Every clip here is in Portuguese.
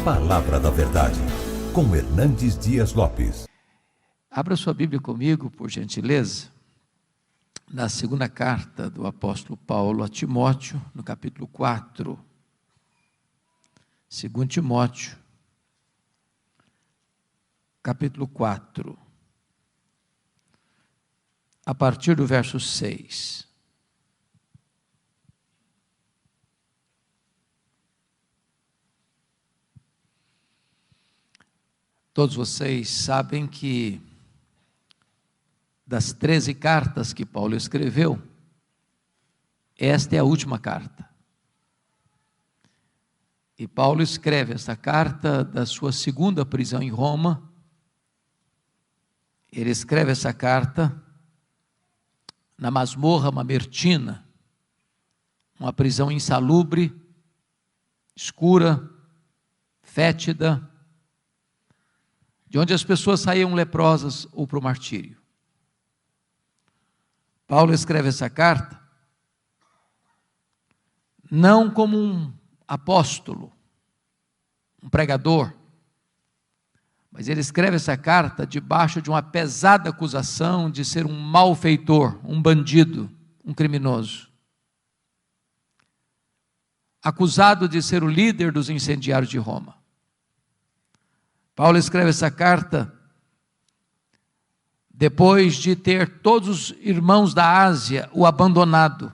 Palavra da Verdade, com Hernandes Dias Lopes. Abra sua Bíblia comigo, por gentileza, na segunda carta do apóstolo Paulo a Timóteo, no capítulo 4. 2 Timóteo, capítulo 4, a partir do verso 6. Todos vocês sabem que das 13 cartas que Paulo escreveu, esta é a última carta. E Paulo escreve esta carta da sua segunda prisão em Roma. Ele escreve essa carta na masmorra mamertina, uma prisão insalubre, escura, fétida, de onde as pessoas saíam leprosas ou para o martírio. Paulo escreve essa carta não como um apóstolo, um pregador, mas ele escreve essa carta debaixo de uma pesada acusação de ser um malfeitor, um bandido, um criminoso. Acusado de ser o líder dos incendiários de Roma. Paulo escreve essa carta depois de ter todos os irmãos da Ásia o abandonado,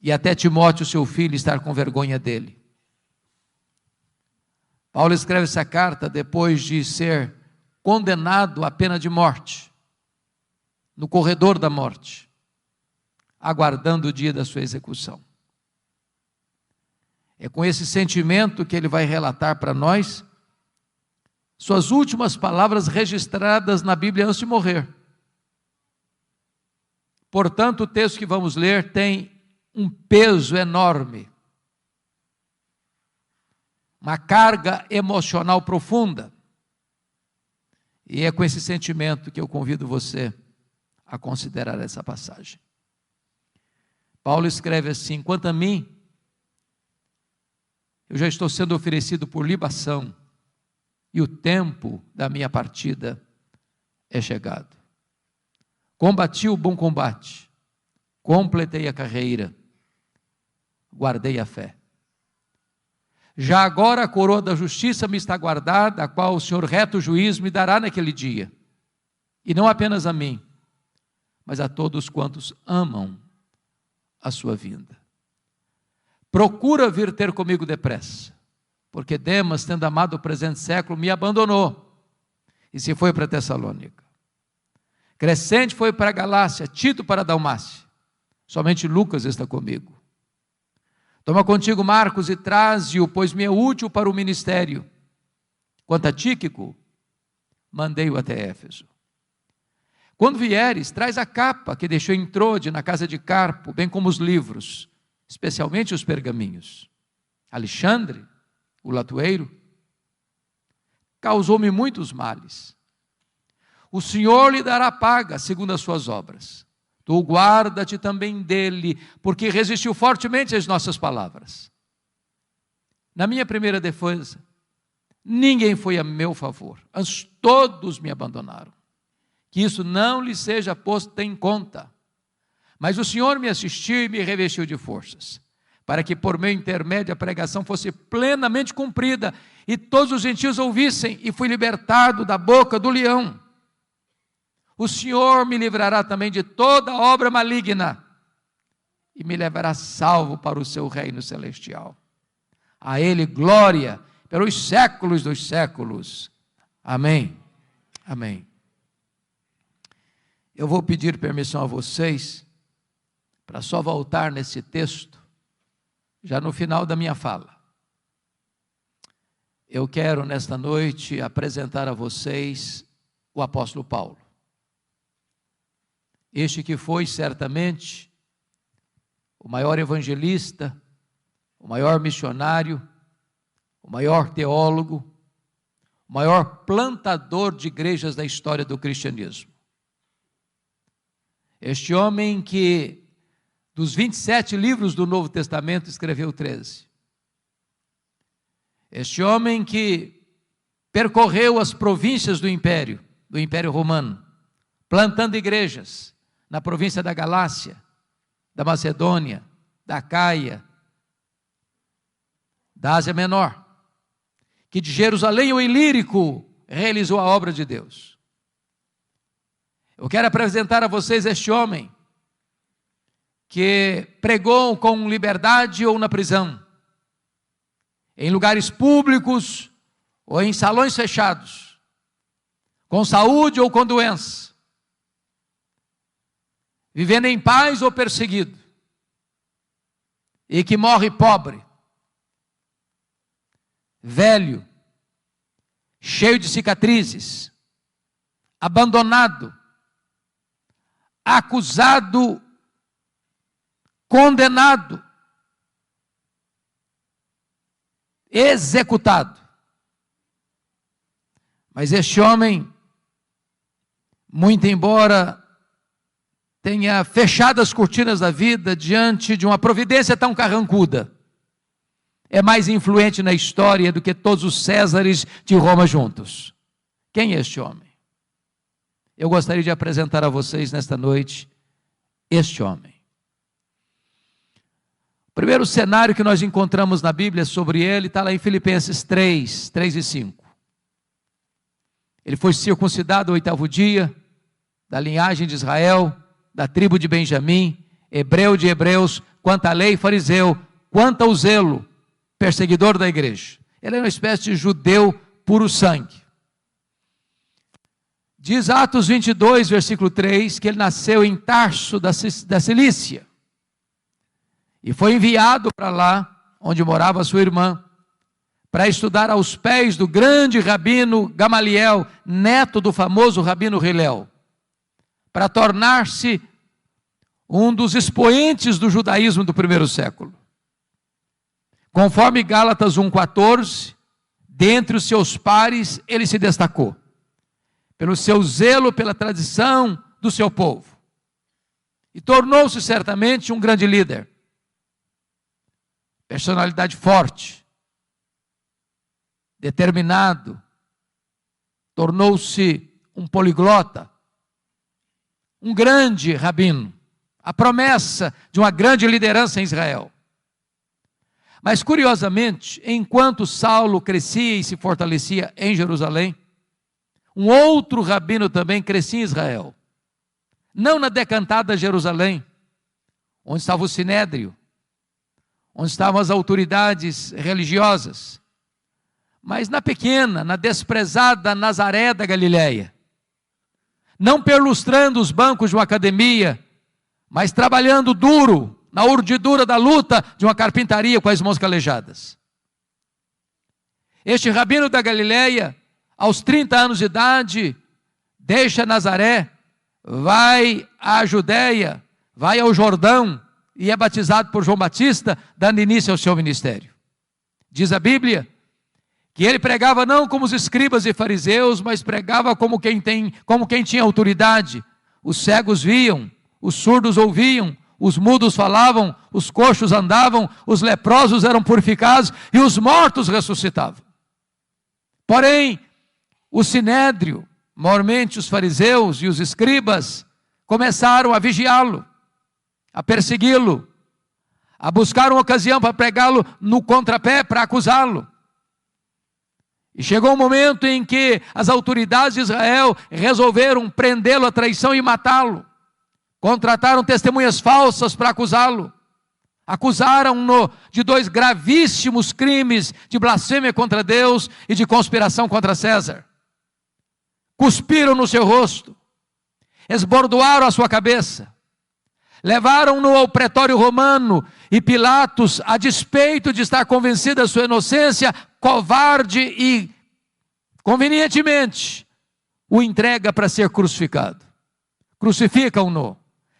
e até Timóteo, seu filho, estar com vergonha dele. Paulo escreve essa carta depois de ser condenado à pena de morte, no corredor da morte, aguardando o dia da sua execução. É com esse sentimento que ele vai relatar para nós suas últimas palavras registradas na Bíblia antes de morrer. Portanto, o texto que vamos ler tem um peso enorme, uma carga emocional profunda. E é com esse sentimento que eu convido você a considerar essa passagem. Paulo escreve assim: quanto a mim, eu já estou sendo oferecido por libação, e o tempo da minha partida é chegado. Combati o bom combate, completei a carreira, guardei a fé. Já agora a coroa da justiça me está guardada, a qual o Senhor reto juiz me dará naquele dia. E não apenas a mim, mas a todos quantos amam a sua vinda. Procura vir ter comigo depressa, porque Demas, tendo amado o presente século, me abandonou e se foi para Tessalônica. Crescente foi para a Galácia, Tito para a Dalmácia. Somente Lucas está comigo. Toma contigo Marcos e traze-o, pois me é útil para o ministério. Quanto a Tíquico, mandei-o até Éfeso. Quando vieres, traz a capa que deixou em Trode, na casa de Carpo, bem como os livros, especialmente os pergaminhos. Alexandre, o latoeiro, causou-me muitos males. O Senhor lhe dará paga, segundo as suas obras. Tu guarda-te também dele, porque resistiu fortemente às nossas palavras. Na minha primeira defesa, ninguém foi a meu favor, antes todos me abandonaram. Que isso não lhe seja posto em conta. Mas o Senhor me assistiu e me revestiu de forças, para que por meu intermédio a pregação fosse plenamente cumprida, e todos os gentios ouvissem, e fui libertado da boca do leão. O Senhor me livrará também de toda obra maligna, e me levará salvo para o seu reino celestial. A Ele glória pelos séculos dos séculos. Amém. Amém. Eu vou pedir permissão a vocês, para só voltar nesse texto, já no final da minha fala. Eu quero nesta noite apresentar a vocês o apóstolo Paulo. Este que foi certamente o maior evangelista, o maior missionário, o maior teólogo, o maior plantador de igrejas da história do cristianismo. Este homem que, dos 27 livros do Novo Testamento, escreveu 13. Este homem que percorreu as províncias do Império Romano, plantando igrejas na província da Galácia, da Macedônia, da Acaia, da Ásia Menor, que de Jerusalém ao Ilírico realizou a obra de Deus. Eu quero apresentar a vocês este homem que pregou com liberdade ou na prisão, em lugares públicos ou em salões fechados, com saúde ou com doença, vivendo em paz ou perseguido, e que morre pobre, velho, cheio de cicatrizes, abandonado, acusado, condenado, executado. Mas este homem, muito embora tenha fechado as cortinas da vida diante de uma providência tão carrancuda, é mais influente na história do que todos os Césares de Roma juntos. Quem é este homem? Eu gostaria de apresentar a vocês nesta noite este homem. O primeiro cenário que nós encontramos na Bíblia sobre ele está lá em Filipenses 3 e 5. Ele foi circuncidado ao 8º dia, da linhagem de Israel, da tribo de Benjamim, hebreu de hebreus, quanto à lei, fariseu, quanto ao zelo, perseguidor da igreja. Ele era uma espécie de judeu puro sangue. Diz Atos 22, versículo 3, que ele nasceu em Tarso da Cilícia, e foi enviado para lá, onde morava sua irmã, para estudar aos pés do grande rabino Gamaliel, neto do famoso rabino Hilel, para tornar-se um dos expoentes do judaísmo do primeiro século. Conforme Gálatas 1,14, dentre os seus pares, ele se destacou, pelo seu zelo pela tradição do seu povo, e tornou-se certamente um grande líder, personalidade forte, determinado, tornou-se um poliglota, um grande rabino, a promessa de uma grande liderança em Israel. Mas curiosamente, enquanto Saulo crescia e se fortalecia em Jerusalém, um outro rabino também crescia em Israel, não na decantada Jerusalém, onde estava o Sinédrio, onde estavam as autoridades religiosas, mas na pequena, na desprezada Nazaré da Galileia, não perlustrando os bancos de uma academia, mas trabalhando duro, na urdidura da luta de uma carpintaria com as mãos calejadas. Este rabino da Galileia, aos 30 anos de idade, deixa Nazaré, vai à Judéia, vai ao Jordão e é batizado por João Batista, dando início ao seu ministério. Diz a Bíblia que ele pregava não como os escribas e fariseus, mas pregava como quem tinha autoridade. Os cegos viam, os surdos ouviam, os mudos falavam, os coxos andavam, os leprosos eram purificados e os mortos ressuscitavam. Porém, o Sinédrio, maiormente os fariseus e os escribas, começaram a vigiá-lo, a persegui-lo, a buscar uma ocasião para pregá-lo no contrapé, para acusá-lo. E chegou um momento em que as autoridades de Israel resolveram prendê-lo à traição e matá-lo. Contrataram testemunhas falsas para acusá-lo. Acusaram-no de 2 gravíssimos crimes de blasfêmia contra Deus e de conspiração contra César. Cuspiram no seu rosto, esbordoaram a sua cabeça, levaram-no ao pretório romano e Pilatos, a despeito de estar convencido da sua inocência, covarde e convenientemente, o entrega para ser crucificado. Crucificam-no,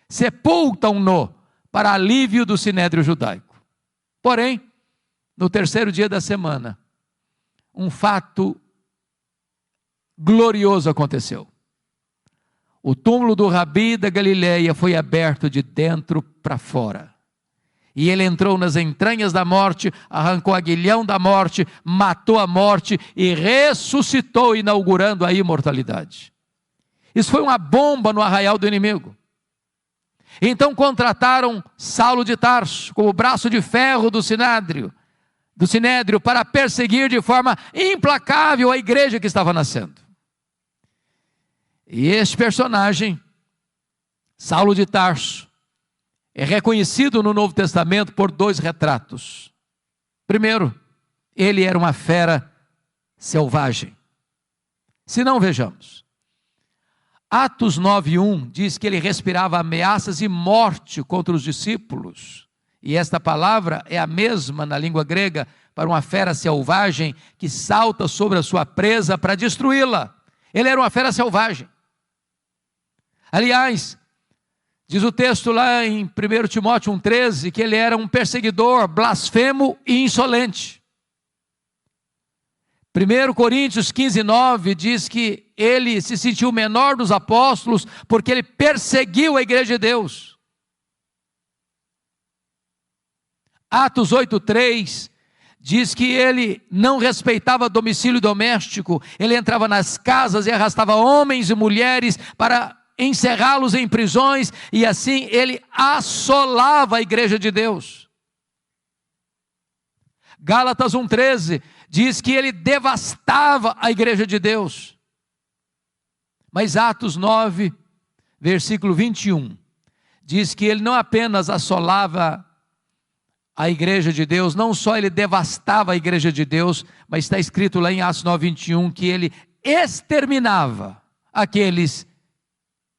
sepultam-no para alívio do sinédrio judaico. Porém, no 3º dia da semana, um fato glorioso aconteceu. O túmulo do Rabi da Galileia foi aberto de dentro para fora. E ele entrou nas entranhas da morte, arrancou o aguilhão da morte, matou a morte e ressuscitou, inaugurando a imortalidade. Isso foi uma bomba no arraial do inimigo. Então contrataram Saulo de Tarso, como braço de ferro do Sinédrio, para perseguir de forma implacável a igreja que estava nascendo. E este personagem, Saulo de Tarso, é reconhecido no Novo Testamento por 2 retratos. Primeiro, ele era uma fera selvagem. Se não, vejamos. Atos 9:1 diz que ele respirava ameaças e morte contra os discípulos. E esta palavra é a mesma na língua grega para uma fera selvagem que salta sobre a sua presa para destruí-la. Ele era uma fera selvagem. Aliás, diz o texto lá em 1 Timóteo 1,13 que ele era um perseguidor, blasfemo e insolente. 1 Coríntios 15:9 diz que ele se sentiu o menor dos apóstolos porque ele perseguiu a igreja de Deus. Atos 8:3 diz que ele não respeitava domicílio doméstico, ele entrava nas casas e arrastava homens e mulheres para encerrá-los em prisões, e assim ele assolava a igreja de Deus. Gálatas 1,13 diz que ele devastava a igreja de Deus. Mas Atos 9, versículo 21, diz que ele não apenas assolava a igreja de Deus, não só ele devastava a igreja de Deus, mas está escrito lá em Atos 9:21 que ele exterminava aqueles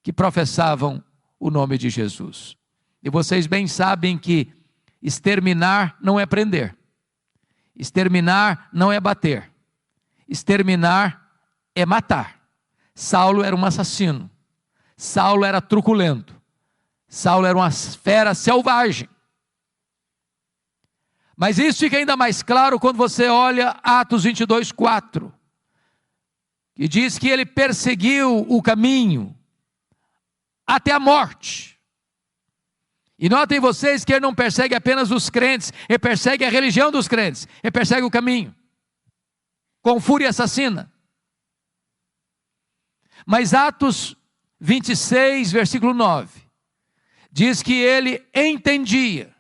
que professavam o nome de Jesus. E vocês bem sabem que exterminar não é prender, exterminar não é bater, exterminar é matar. Saulo era um assassino, Saulo era truculento, Saulo era uma fera selvagem. Mas isso fica ainda mais claro quando você olha Atos 22:4, que diz que ele perseguiu o caminho até a morte. E notem vocês que ele não persegue apenas os crentes, ele persegue a religião dos crentes, ele persegue o caminho, com fúria assassina. Mas Atos 26, versículo 9, diz que ele entendia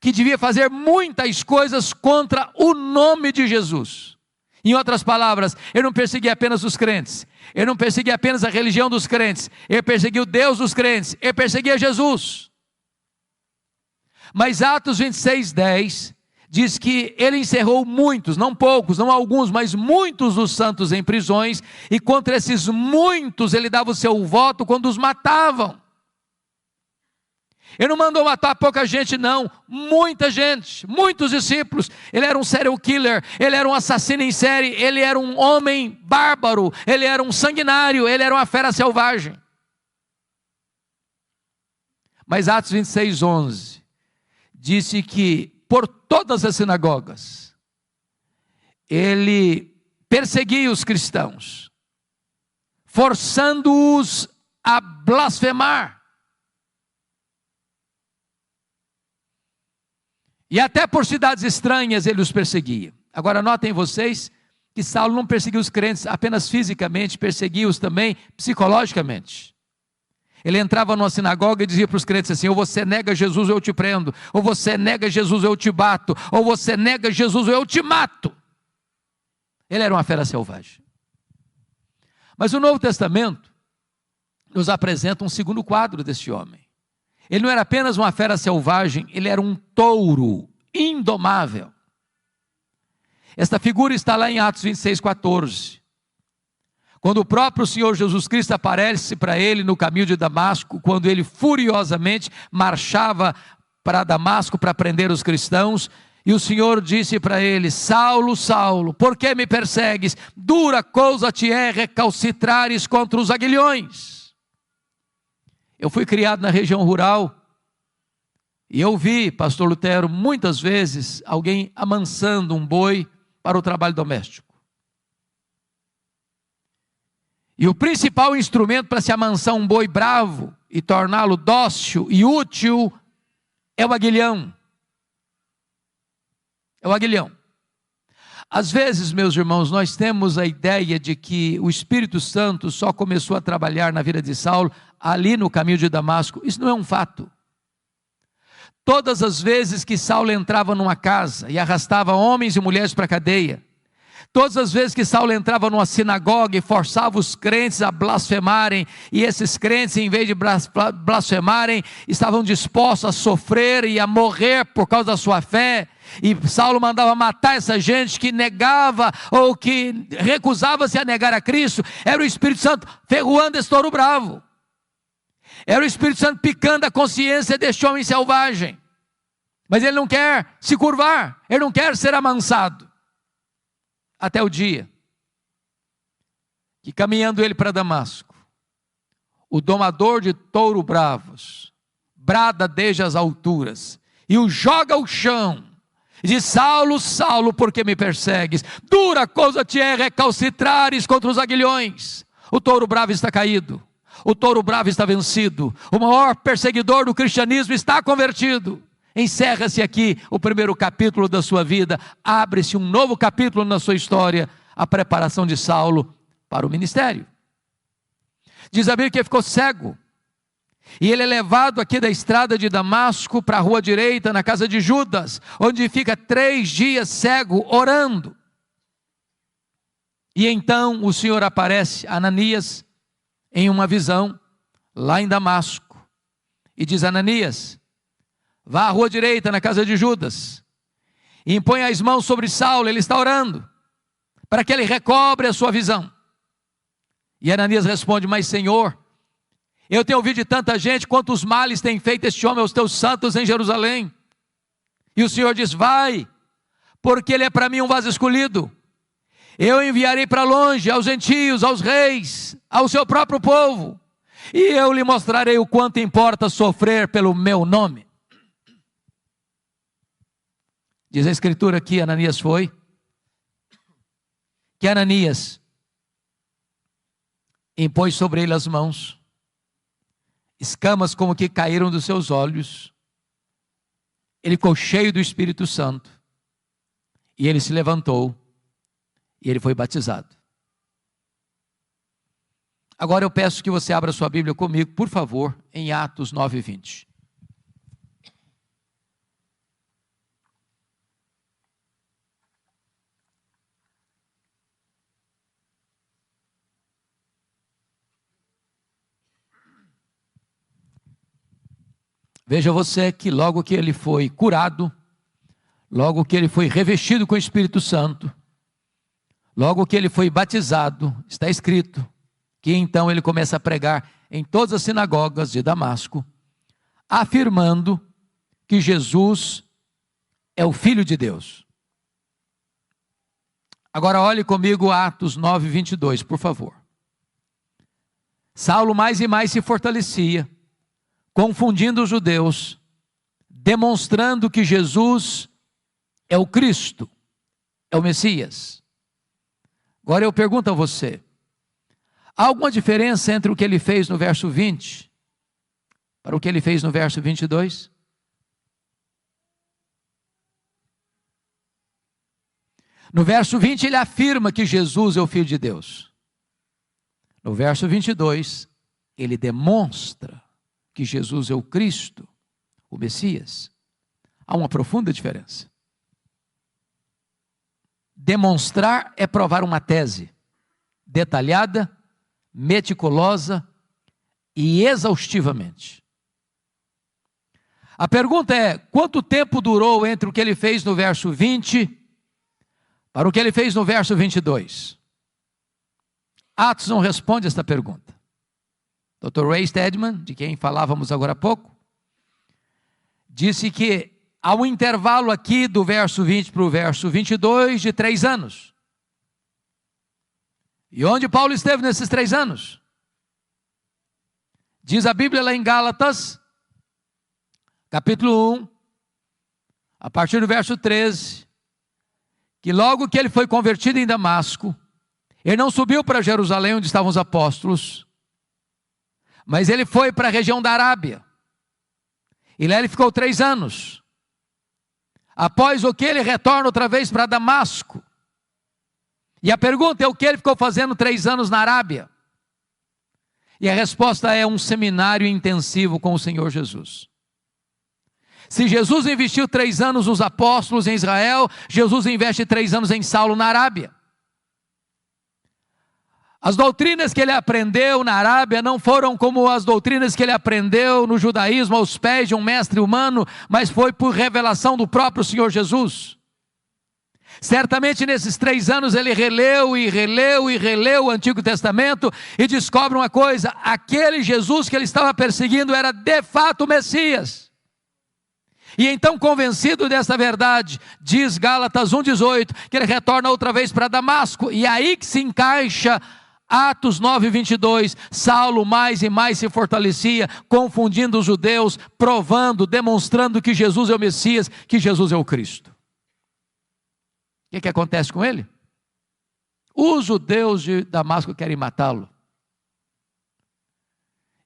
que devia fazer muitas coisas contra o nome de Jesus. Em outras palavras, ele não perseguia apenas os crentes, ele não perseguia apenas a religião dos crentes, ele perseguia o Deus dos crentes, ele perseguia Jesus. Mas Atos 26:10 diz que ele encerrou muitos, não poucos, não alguns, mas muitos dos santos em prisões, e contra esses muitos ele dava o seu voto quando os matavam. Ele não mandou matar pouca gente não, muita gente, muitos discípulos. Ele era um serial killer, ele era um assassino em série, ele era um homem bárbaro, ele era um sanguinário, ele era uma fera selvagem. Mas Atos 26:11 disse que por todas as sinagogas ele perseguia os cristãos, forçando-os a blasfemar. E até por cidades estranhas ele os perseguia. Agora notem vocês que Saulo não perseguia os crentes apenas fisicamente, perseguia-os também psicologicamente. Ele entrava numa sinagoga e dizia para os crentes assim: ou você nega Jesus ou eu te prendo, ou você nega Jesus ou eu te bato, ou você nega Jesus ou eu te mato. Ele era uma fera selvagem. Mas o Novo Testamento nos apresenta um segundo quadro deste homem. Ele não era apenas uma fera selvagem, ele era um touro indomável. Esta figura está lá em Atos 26:14. Quando o próprio Senhor Jesus Cristo aparece para ele no caminho de Damasco, quando ele furiosamente marchava para Damasco para prender os cristãos, e o Senhor disse para ele: Saulo, Saulo, por que me persegues? Dura coisa te é recalcitrares contra os aguilhões. Eu fui criado na região rural, e eu vi, pastor Lutero, muitas vezes alguém amansando um boi para o trabalho doméstico. E o principal instrumento para se amansar um boi bravo e torná-lo dócil e útil é o aguilhão. É o aguilhão. Às vezes, meus irmãos, nós temos a ideia de que o Espírito Santo só começou a trabalhar na vida de Saulo ali no caminho de Damasco. Isso não é um fato. Todas as vezes que Saulo entrava numa casa e arrastava homens e mulheres para a cadeia, todas as vezes que Saulo entrava numa sinagoga e forçava os crentes a blasfemarem, e esses crentes, em vez de blasfemarem, estavam dispostos a sofrer e a morrer por causa da sua fé, e Saulo mandava matar essa gente que negava ou que recusava-se a negar a Cristo, era o Espírito Santo ferroando esse touro bravo, era o Espírito Santo picando a consciência deste homem selvagem, mas ele não quer se curvar, ele não quer ser amansado, até o dia que, caminhando ele para Damasco, o domador de touro bravos brada desde as alturas e o joga ao chão, e diz: Saulo, Saulo, por que me persegues? Dura coisa te é recalcitrares contra os aguilhões. O touro bravo está caído, o touro bravo está vencido, o maior perseguidor do cristianismo está convertido. Encerra-se aqui o primeiro capítulo da sua vida, abre-se um novo capítulo na sua história, a preparação de Saulo para o ministério. Diz a Bíblia que ele ficou cego, e ele é levado aqui da estrada de Damasco para a rua direita, na casa de Judas, onde fica 3 dias cego, orando. E então o Senhor aparece a Ananias em uma visão, lá em Damasco, e diz: Ananias, vá à rua direita, na casa de Judas, e impõe as mãos sobre Saulo, ele está orando, para que ele recobre a sua visão. E Ananias responde: mas Senhor, eu tenho ouvido de tanta gente quantos males tem feito este homem aos teus santos em Jerusalém. E o Senhor diz: vai, porque ele é para mim um vaso escolhido. Eu enviarei para longe aos gentios, aos reis, ao seu próprio povo, e eu lhe mostrarei o quanto importa sofrer pelo meu nome. Diz a Escritura que Ananias foi, que Ananias impôs sobre ele as mãos, escamas como que caíram dos seus olhos, ele ficou cheio do Espírito Santo, e ele se levantou, e ele foi batizado. Agora eu peço que você abra sua Bíblia comigo, por favor, em Atos 9:20. Veja você que logo que ele foi curado, logo que ele foi revestido com o Espírito Santo, logo que ele foi batizado, está escrito que então ele começa a pregar em todas as sinagogas de Damasco, afirmando que Jesus é o Filho de Deus. Agora olhe comigo Atos 9:22, por favor. Saulo mais e mais se fortalecia, confundindo os judeus, demonstrando que Jesus é o Cristo, é o Messias. Agora eu pergunto a você, há alguma diferença entre o que ele fez no verso 20 para o que ele fez no verso 22? No verso 20 ele afirma que Jesus é o Filho de Deus. No verso 22 ele demonstra que Jesus é o Cristo, o Messias. Há uma profunda diferença. Demonstrar é provar uma tese detalhada, meticulosa e exaustivamente. A pergunta é: quanto tempo durou entre o que ele fez no verso 20 para o que ele fez no verso 22? Atos não responde esta pergunta. Dr. Ray Stedman, de quem falávamos agora há pouco, disse que há um intervalo aqui do verso 20 para o verso 22 de 3 anos. E onde Paulo esteve nesses 3 anos? Diz a Bíblia lá em Gálatas, capítulo 1, a partir do verso 13, que logo que ele foi convertido em Damasco, ele não subiu para Jerusalém onde estavam os apóstolos, mas ele foi para a região da Arábia, e lá ele ficou 3 anos, Após o que ele retorna outra vez para Damasco. E a pergunta é: o que ele ficou fazendo 3 anos na Arábia? E a resposta é: um seminário intensivo com o Senhor Jesus. Se Jesus investiu 3 anos nos apóstolos em Israel, Jesus investe 3 anos em Saulo na Arábia. As doutrinas que ele aprendeu na Arábia não foram como as doutrinas que ele aprendeu no judaísmo aos pés de um mestre humano, mas foi por revelação do próprio Senhor Jesus. Certamente nesses 3 anos ele releu o Antigo Testamento e descobre uma coisa: aquele Jesus que ele estava perseguindo era de fato o Messias. E então, convencido dessa verdade, diz Gálatas 1,18, que ele retorna outra vez para Damasco, e aí que se encaixa Atos 9,22, Saulo mais e mais se fortalecia, confundindo os judeus, provando, demonstrando que Jesus é o Messias, que Jesus é o Cristo. O que acontece com ele? Os judeus de Damasco querem matá-lo.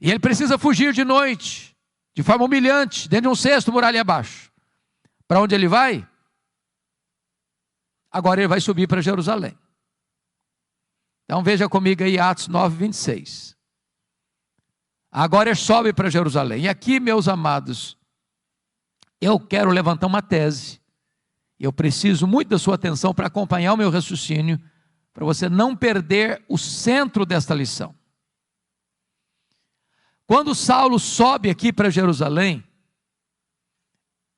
E ele precisa fugir de noite, de forma humilhante, dentro de um cesto, muralha abaixo. Para onde ele vai? Agora ele vai subir para Jerusalém. Então veja comigo aí Atos 9,26. Agora ele sobe para Jerusalém. E aqui, meus amados, eu quero levantar uma tese. Eu preciso muito da sua atenção para acompanhar o meu raciocínio, para você não perder o centro desta lição. Quando Saulo sobe aqui para Jerusalém,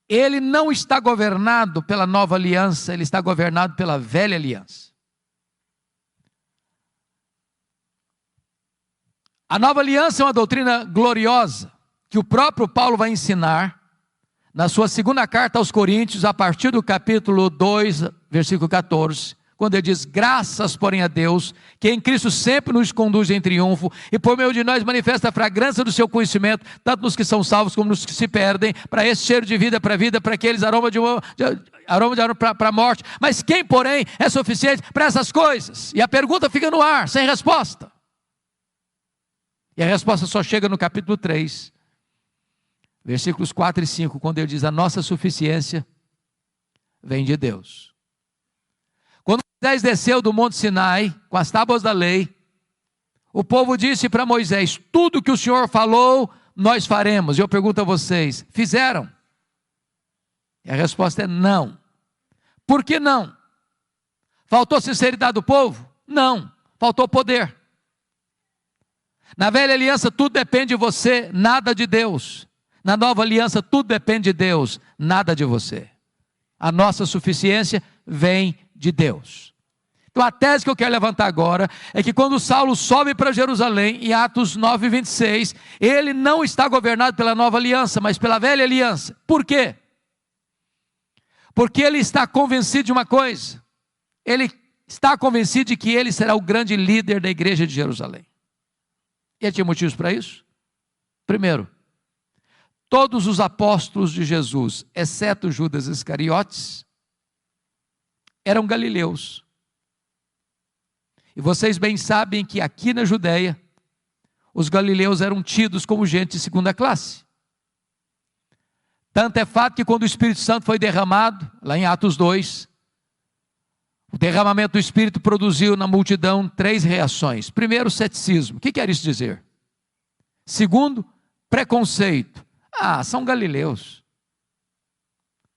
ele não está governado pela nova aliança, ele está governado pela velha aliança. A nova aliança é uma doutrina gloriosa, que o próprio Paulo vai ensinar na sua segunda carta aos Coríntios, a partir do capítulo 2, versículo 14, quando ele diz: graças, porém, a Deus, que em Cristo sempre nos conduz em triunfo, e por meio de nós manifesta a fragrância do seu conhecimento, tanto nos que são salvos como nos que se perdem, para esse cheiro de vida para a vida, para aqueles aroma de aroma para a morte. Mas quem, porém, é suficiente para essas coisas? E a pergunta fica no ar, sem resposta. E a resposta só chega no capítulo 3, versículos 4 e 5, quando ele diz: a nossa suficiência vem de Deus. Quando Moisés desceu do Monte Sinai, com as tábuas da lei, o povo disse para Moisés: tudo que o Senhor falou, nós faremos. E eu pergunto a vocês: fizeram? E a resposta é não. Por que não? Faltou sinceridade do povo? Não, faltou poder. Na velha aliança tudo depende de você, nada de Deus. Na nova aliança tudo depende de Deus, nada de você. A nossa suficiência vem de Deus. Então a tese que eu quero levantar agora é que quando Saulo sobe para Jerusalém, em Atos 9,26, ele não está governado pela nova aliança, mas pela velha aliança. Por quê? Porque ele está convencido de uma coisa. Ele está convencido de que ele será o grande líder da igreja de Jerusalém. E ele tinha motivos para isso? Primeiro, todos os apóstolos de Jesus, exceto Judas Iscariotes, eram galileus. E vocês bem sabem que aqui na Judéia, os galileus eram tidos como gente de segunda classe. Tanto é fato que quando o Espírito Santo foi derramado, lá em Atos 2, o derramamento do Espírito produziu na multidão 3 reações. Primeiro, ceticismo. O que quer isso dizer? Segundo, preconceito. São galileus.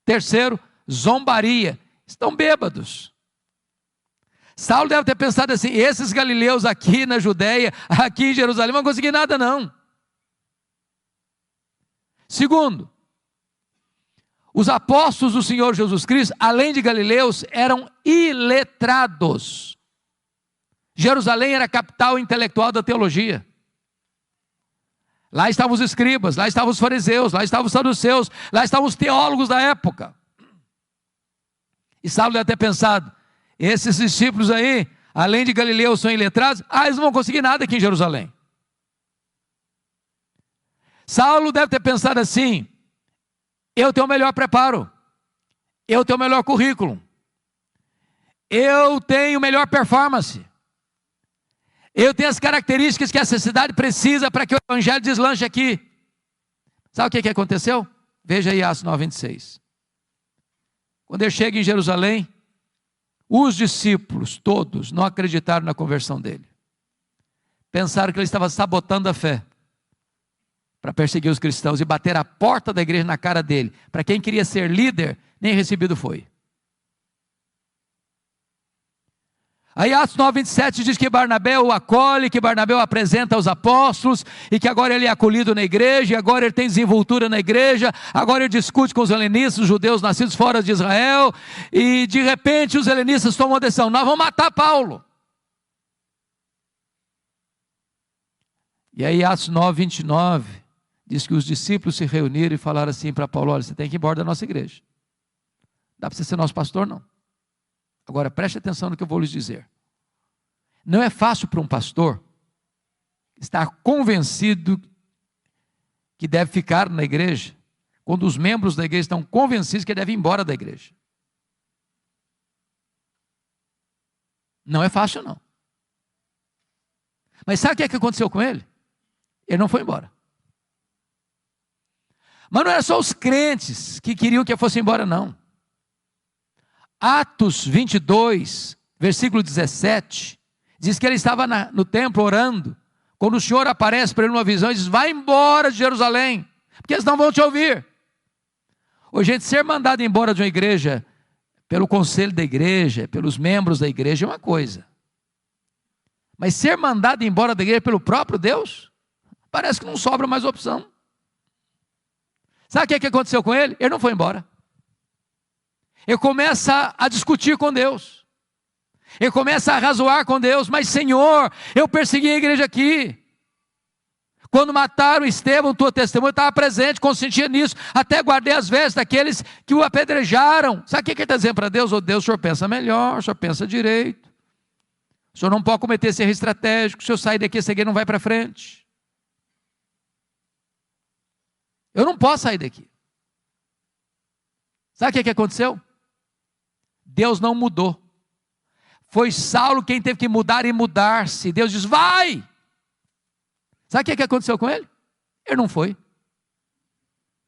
Terceiro, zombaria. Estão bêbados. Saulo deve ter pensado assim: esses galileus aqui na Judéia, aqui em Jerusalém, não vão conseguir nada não. Segundo, os apóstolos do Senhor Jesus Cristo, além de galileus, eram iletrados. Jerusalém era a capital intelectual da teologia. Lá estavam os escribas, lá estavam os fariseus, lá estavam os saduceus, lá estavam os teólogos da época. E Saulo deve ter pensado: esses discípulos aí, além de galileus, são iletrados, eles não vão conseguir nada aqui em Jerusalém. Saulo deve ter pensado assim: eu tenho o melhor preparo, eu tenho o melhor currículo, eu tenho melhor performance, eu tenho as características que essa cidade precisa para que o evangelho deslanche aqui. Sabe o que aconteceu? Veja aí Atos 9,26. Quando ele chega em Jerusalém, os discípulos todos não acreditaram na conversão dele. Pensaram que ele estava sabotando a fé para perseguir os cristãos e bater a porta da igreja na cara dele. Para quem queria ser líder, nem recebido foi. Aí Atos 9:27 diz que Barnabé o acolhe, que Barnabé o apresenta aos apóstolos, e que agora ele é acolhido na igreja, e agora ele tem desenvoltura na igreja, agora ele discute com os helenistas, os judeus nascidos fora de Israel, e de repente os helenistas tomam a decisão: nós vamos matar Paulo. E aí Atos 9:29 diz que os discípulos se reuniram e falaram assim para Paulo: olha, você tem que ir embora da nossa igreja, dá para você ser nosso pastor não. Agora preste atenção no que eu vou lhes dizer. Não é fácil para um pastor estar convencido que deve ficar na igreja, quando os membros da igreja estão convencidos que deve ir embora da igreja. Não é fácil não. Mas sabe o que aconteceu com ele? Ele não foi embora. Mas não era só os crentes que queriam que ele fosse embora não. Atos 22, versículo 17, diz que ele estava no templo orando, quando o Senhor aparece para ele numa visão e diz: vai embora de Jerusalém, porque eles não vão te ouvir. Hoje, gente, ser mandado embora de uma igreja, pelo conselho da igreja, pelos membros da igreja, é uma coisa. Mas ser mandado embora da igreja pelo próprio Deus, parece que não sobra mais opção. Sabe o que aconteceu com ele? Ele não foi embora. Ele começa a discutir com Deus. Ele começa a razoar com Deus. Mas Senhor, eu persegui a igreja aqui. Quando mataram Estevão, tua testemunha, eu estava presente, consentia nisso. Até guardei as vestes daqueles que o apedrejaram. Sabe o que ele está dizendo para Deus? Ô Deus, o Senhor pensa melhor, o Senhor pensa direito. O Senhor não pode cometer esse erro estratégico. Se eu sair daqui, essa igreja não vai para frente. Eu não posso sair daqui. Sabe o que aconteceu? Deus não mudou. Foi Saulo quem teve que mudar e mudar-se. Deus diz: vai! Sabe o que aconteceu com ele? Ele não foi.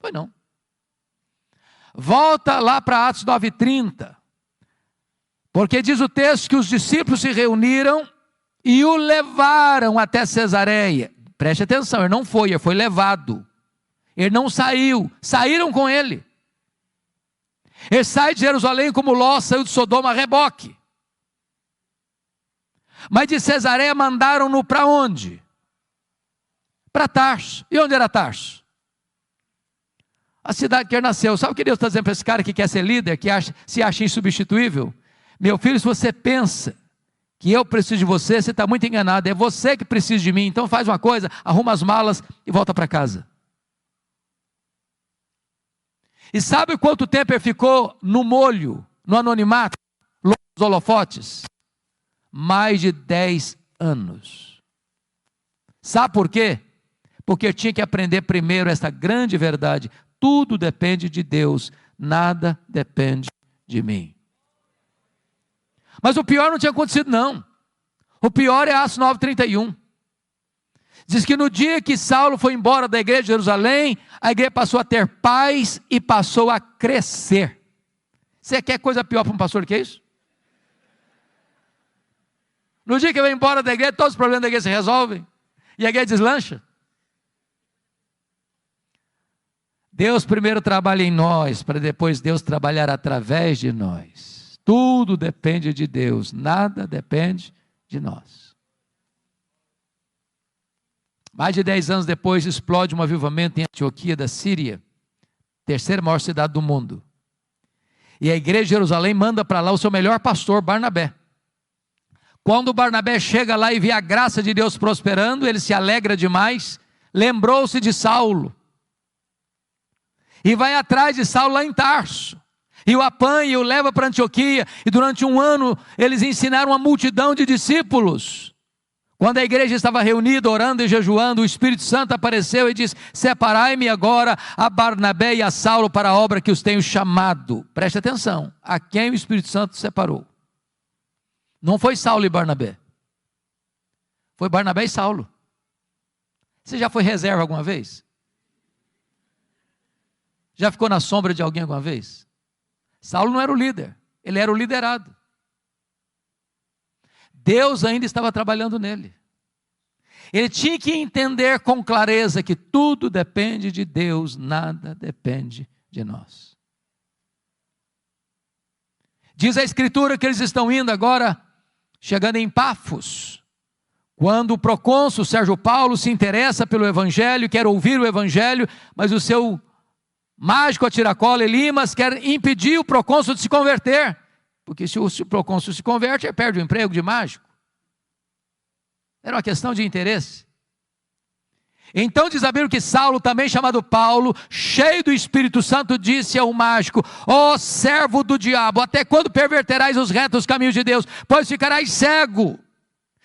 Foi não. Volta lá para Atos 9:30. Porque diz o texto que os discípulos se reuniram e o levaram até Cesareia. Preste atenção, ele não foi, ele foi levado. Ele não saiu, saíram com ele. Ele sai de Jerusalém como Ló saiu de Sodoma a reboque. Mas de Cesareia mandaram-no para onde? Para Tarso. E onde era Tarso? A cidade que ele nasceu. Sabe o que Deus está dizendo para esse cara que quer ser líder, que se acha insubstituível? Meu filho, se você pensa que eu preciso de você, você está muito enganado. É você que precisa de mim. Então faz uma coisa, arruma as malas e volta para casa. E sabe quanto tempo ele ficou no molho, no anonimato, longe dos holofotes? Mais de 10 anos. Sabe por quê? Porque eu tinha que aprender primeiro essa grande verdade: tudo depende de Deus, nada depende de mim. Mas o pior não tinha acontecido não. O pior é Atos 9:31. Diz que no dia que Saulo foi embora da igreja de Jerusalém, a igreja passou a ter paz e passou a crescer. Você quer coisa pior para um pastor que isso? No dia que ele vai embora da igreja, todos os problemas da igreja se resolvem. E a igreja deslancha. Deus primeiro trabalha em nós, para depois Deus trabalhar através de nós. Tudo depende de Deus, nada depende de nós. Mais de 10 anos depois, explode um avivamento em Antioquia da Síria, terceira maior cidade do mundo. E a igreja de Jerusalém manda para lá o seu melhor pastor, Barnabé. Quando Barnabé chega lá e vê a graça de Deus prosperando, ele se alegra demais, lembrou-se de Saulo. E vai atrás de Saulo lá em Tarso. E o apanha e o leva para Antioquia. E durante um ano eles ensinaram uma multidão de discípulos. Quando a igreja estava reunida, orando e jejuando, o Espírito Santo apareceu e disse: separai-me agora a Barnabé e a Saulo para a obra que os tenho chamado. Preste atenção, a quem o Espírito Santo separou? Não foi Saulo e Barnabé. Foi Barnabé e Saulo. Você já foi reserva alguma vez? Já ficou na sombra de alguém alguma vez? Saulo não era o líder, ele era o liderado. Deus ainda estava trabalhando nele. Ele tinha que entender com clareza que tudo depende de Deus, nada depende de nós. Diz a Escritura que eles estão indo agora, chegando em Pafos, quando o procônsul Sérgio Paulo se interessa pelo Evangelho, quer ouvir o Evangelho, mas o seu mágico a tiracola Elimas quer impedir o procônsul de se converter, porque se o procônsul se converte, ele perde o emprego de mágico. Era uma questão de interesse. Então diz a Bíblia que Saulo, também chamado Paulo, cheio do Espírito Santo, disse ao mágico: ó servo do diabo, até quando perverterás os retos caminhos de Deus? Pois ficarás cego.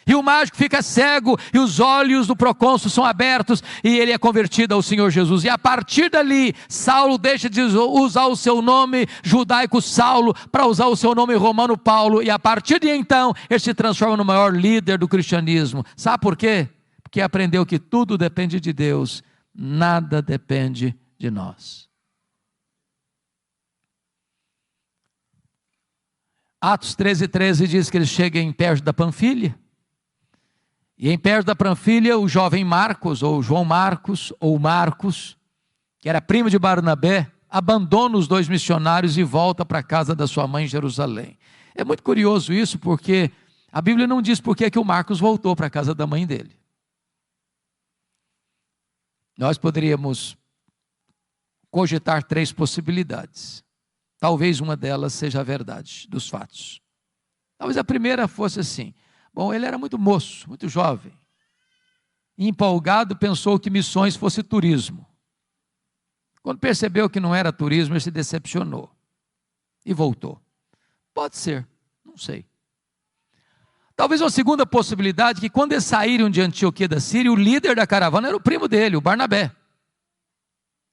E o mágico fica cego, e os olhos do procônsul são abertos, e ele é convertido ao Senhor Jesus. E a partir dali, Saulo deixa de usar o seu nome judaico Saulo, para usar o seu nome romano Paulo, e a partir de então, ele se transforma no maior líder do cristianismo. Sabe por quê? Porque aprendeu que tudo depende de Deus, nada depende de nós. Atos 13:13 diz que ele chega em Perge da Panfilha, e em Perge da Panfilha, o jovem Marcos, ou João Marcos, ou Marcos, que era primo de Barnabé, abandona os dois missionários e volta para a casa da sua mãe em Jerusalém. É muito curioso isso, porque a Bíblia não diz por que o Marcos voltou para a casa da mãe dele. Nós poderíamos cogitar 3 possibilidades. Talvez uma delas seja a verdade dos fatos. Talvez a primeira fosse assim: bom, ele era muito moço, muito jovem, empolgado, pensou que missões fosse turismo. Quando percebeu que não era turismo, ele se decepcionou e voltou. Pode ser, não sei. Talvez uma segunda possibilidade, que quando eles saíram de Antioquia da Síria, o líder da caravana era o primo dele, o Barnabé.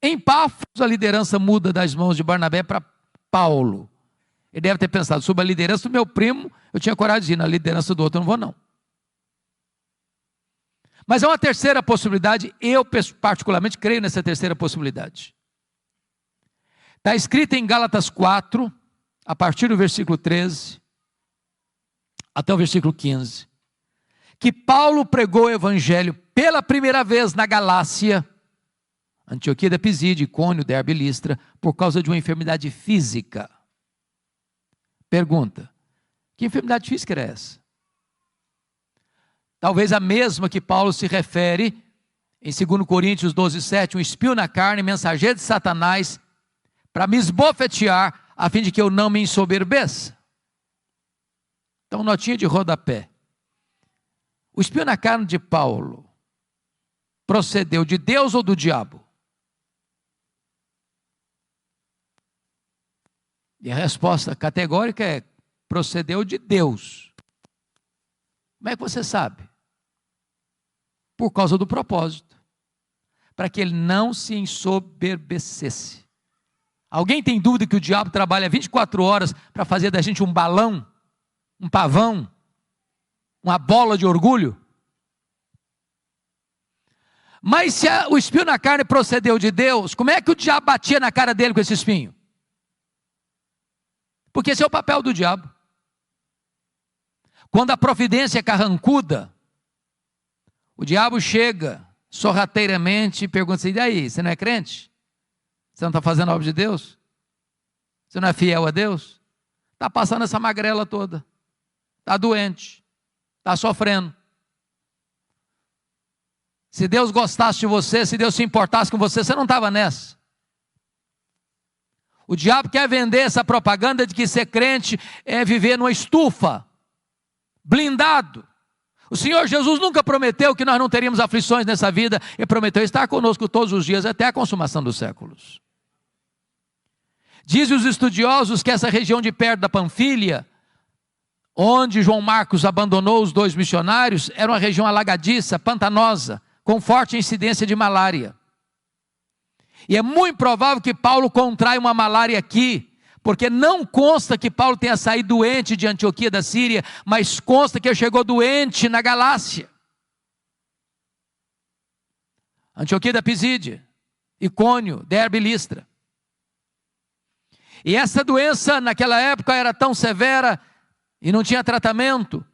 Em Pafos, a liderança muda das mãos de Barnabé para Paulo. Ele deve ter pensado: sob a liderança do meu primo, eu tinha coragem de ir, na liderança do outro eu não vou não. Mas há uma terceira possibilidade, eu particularmente creio nessa terceira possibilidade. Está escrito em Gálatas 4, a partir do versículo 13, até o versículo 15, que Paulo pregou o Evangelho pela primeira vez na Galácia, Antioquia da Pisídia, Icônio, Derbe e Listra, por causa de uma enfermidade física. Pergunta: que enfermidade física era essa? Talvez a mesma que Paulo se refere em 2 Coríntios 12:7, um espinho na carne, mensageiro de Satanás, para me esbofetear, a fim de que eu não me ensoberbeça. Então, notinha de rodapé: o espinho na carne de Paulo procedeu de Deus ou do diabo? E a resposta categórica é: procedeu de Deus. Como é que você sabe? Por causa do propósito, para que ele não se ensoberbecesse. Alguém tem dúvida que o diabo trabalha 24 horas para fazer da gente um balão, um pavão, uma bola de orgulho? Mas se o espinho na carne procedeu de Deus, como é que o diabo batia na cara dele com esse espinho? Porque esse é o papel do diabo. Quando a providência é carrancuda, o diabo chega sorrateiramente e pergunta assim: e daí, você não é crente? Você não está fazendo a obra de Deus? Você não é fiel a Deus? Está passando essa magrela toda, está doente, está sofrendo. Se Deus gostasse de você, se Deus se importasse com você, você não estava nessa. O diabo quer vender essa propaganda de que ser crente é viver numa estufa, blindado. O Senhor Jesus nunca prometeu que nós não teríamos aflições nessa vida, e prometeu estar conosco todos os dias até a consumação dos séculos. Dizem os estudiosos que essa região de perto da Panfilha, onde João Marcos abandonou os dois missionários, era uma região alagadiça, pantanosa, com forte incidência de malária. E é muito provável que Paulo contraia uma malária aqui, porque não consta que Paulo tenha saído doente de Antioquia da Síria, mas consta que ele chegou doente na Galácia. Antioquia da Pisídia, Icônio, Derbe e Listra. E essa doença naquela época era tão severa e não tinha tratamento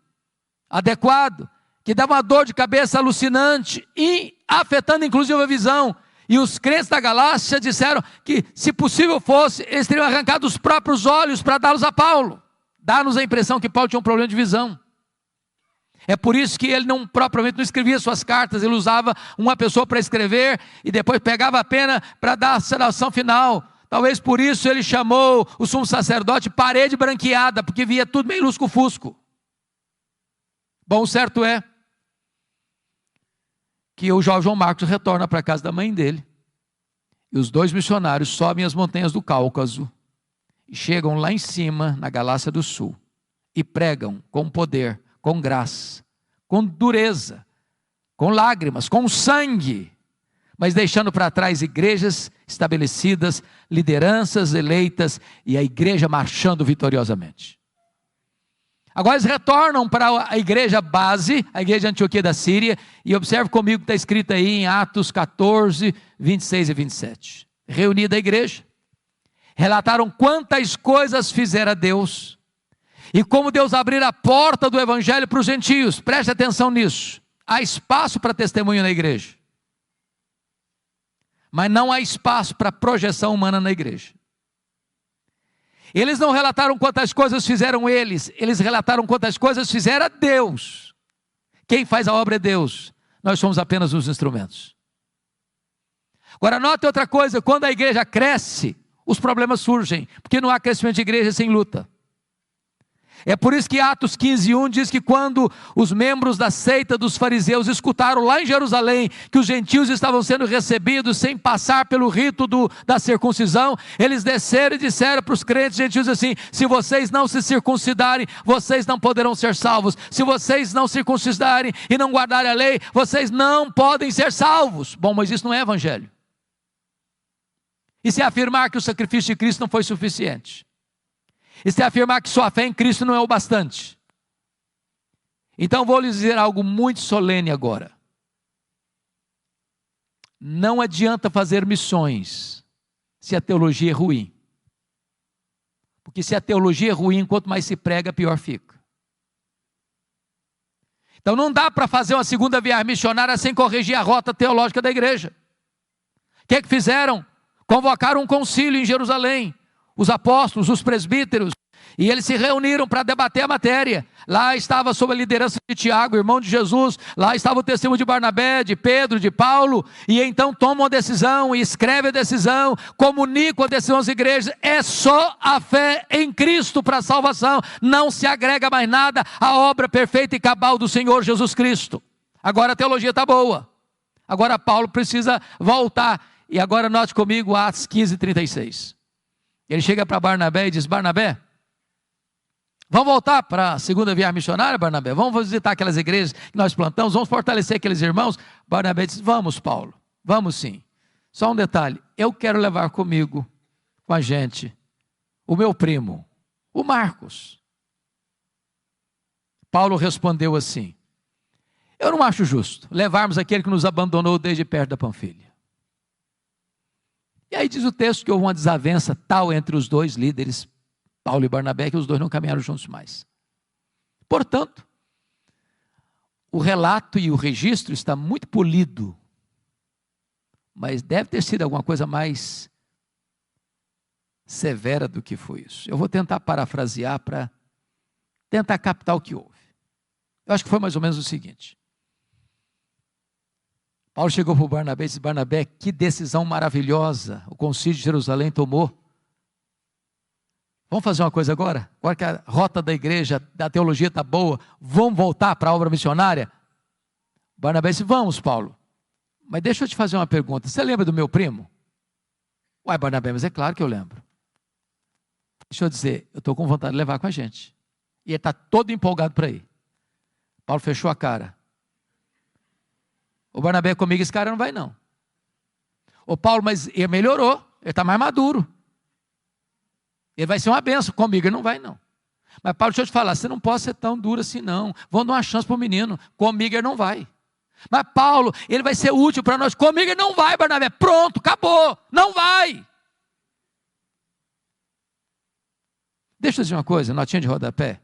adequado, que dava uma dor de cabeça alucinante e afetando inclusive a visão. E os crentes da Galácia disseram que, se possível fosse, eles teriam arrancado os próprios olhos para dá-los a Paulo. Dá-nos a impressão que Paulo tinha um problema de visão. É por isso que ele propriamente não escrevia suas cartas, ele usava uma pessoa para escrever e depois pegava a pena para dar a selação final. Talvez por isso ele chamou o sumo sacerdote parede branqueada, porque via tudo meio lusco-fusco. Bom, o certo é que o João Marcos retorna para a casa da mãe dele, e os dois missionários sobem as montanhas do Cáucaso, e chegam lá em cima, na Galácia do Sul, e pregam com poder, com graça, com dureza, com lágrimas, com sangue, mas deixando para trás igrejas estabelecidas, lideranças eleitas, e a igreja marchando vitoriosamente. Agora eles retornam para a igreja base, a igreja de Antioquia da Síria, e observe comigo que está escrito aí em Atos 14, 26 e 27. Reunida a igreja, relataram quantas coisas fizera Deus, e como Deus abriu a porta do evangelho para os gentios. Preste atenção nisso. Há espaço para testemunho na igreja, mas não há espaço para projeção humana na igreja. Eles não relataram quantas coisas fizeram eles relataram quantas coisas fizera Deus. Quem faz a obra é Deus, nós somos apenas os instrumentos. Agora note outra coisa, quando a igreja cresce, os problemas surgem, porque não há crescimento de igreja sem luta. É por isso que Atos 15:1 diz que quando os membros da seita dos fariseus escutaram lá em Jerusalém que os gentios estavam sendo recebidos sem passar pelo rito da circuncisão, eles desceram e disseram para os crentes gentios assim: se vocês não se circuncidarem, vocês não poderão ser salvos. Se vocês não circuncidarem e não guardarem a lei, vocês não podem ser salvos. Bom, mas isso não é evangelho. Isso é afirmar que o sacrifício de Cristo não foi suficiente. Isso é afirmar que sua fé em Cristo não é o bastante. Então vou lhes dizer algo muito solene agora. Não adianta fazer missões se a teologia é ruim. Porque se a teologia é ruim, quanto mais se prega, pior fica. Então não dá para fazer uma segunda viagem missionária sem corrigir a rota teológica da igreja. O que fizeram? Convocaram um concílio em Jerusalém. Os apóstolos, os presbíteros, e eles se reuniram para debater a matéria. Lá estava sob a liderança de Tiago, irmão de Jesus, lá estava o testemunho de Barnabé, de Pedro, de Paulo, e então tomam a decisão, e escrevem a decisão, comunicam a decisão às igrejas. É só a fé em Cristo para a salvação, não se agrega mais nada à obra perfeita e cabal do Senhor Jesus Cristo. Agora a teologia está boa, agora Paulo precisa voltar, e agora note comigo Atos 15:36. Ele chega para Barnabé e diz: Barnabé, vamos voltar para a segunda viagem missionária, Barnabé? Vamos visitar aquelas igrejas que nós plantamos, vamos fortalecer aqueles irmãos? Barnabé diz: vamos, Paulo, vamos sim. Só um detalhe, eu quero levar comigo, com a gente, o meu primo, o Marcos. Paulo respondeu assim: eu não acho justo levarmos aquele que nos abandonou desde perto da Panfilha. E aí diz o texto que houve uma desavença tal entre os dois líderes, Paulo e Barnabé, que os dois não caminharam juntos mais. Portanto, o relato e o registro está muito polido, mas deve ter sido alguma coisa mais severa do que foi isso. Eu vou tentar parafrasear para tentar captar o que houve. Eu acho que foi mais ou menos o seguinte: Paulo chegou para o Barnabé e disse: Barnabé, que decisão maravilhosa o concílio de Jerusalém tomou. Vamos fazer uma coisa agora? Agora que a rota da igreja, da teologia está boa, vamos voltar para a obra missionária? Barnabé disse: vamos, Paulo. Mas deixa eu te fazer uma pergunta. Você lembra do meu primo? Uai, Barnabé, mas é claro que eu lembro. Deixa eu dizer, eu estou com vontade de levar com a gente. E ele está todo empolgado para ir. Paulo fechou a cara. O Barnabé comigo, esse cara não vai não. Ô Paulo, mas ele melhorou, ele está mais maduro. Ele vai ser uma benção, comigo ele não vai não. Mas Paulo, deixa eu te falar, você não pode ser tão duro assim não. Vamos dar uma chance para o menino, comigo ele não vai. Mas Paulo, ele vai ser útil para nós, comigo ele não vai, Barnabé. Pronto, acabou, não vai. Deixa eu dizer uma coisa, notinha de rodapé.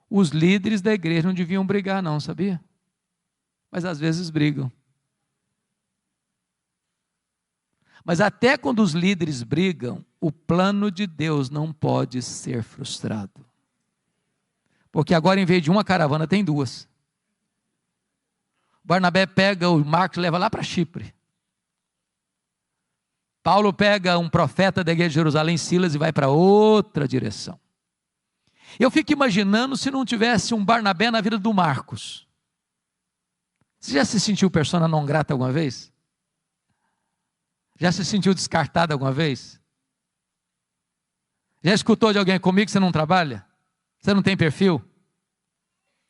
Os líderes da igreja não deviam brigar não, sabia? Mas às vezes brigam. Mas até quando os líderes brigam, o plano de Deus não pode ser frustrado. Porque agora, em vez de uma caravana, tem duas. Barnabé pega o Marcos e leva lá para Chipre. Paulo pega um profeta da igreja de Jerusalém, Silas, e vai para outra direção. Eu fico imaginando se não tivesse um Barnabé na vida do Marcos. Você já se sentiu persona não grata alguma vez? Já se sentiu descartado alguma vez? Já escutou de alguém comigo que você não trabalha? Você não tem perfil?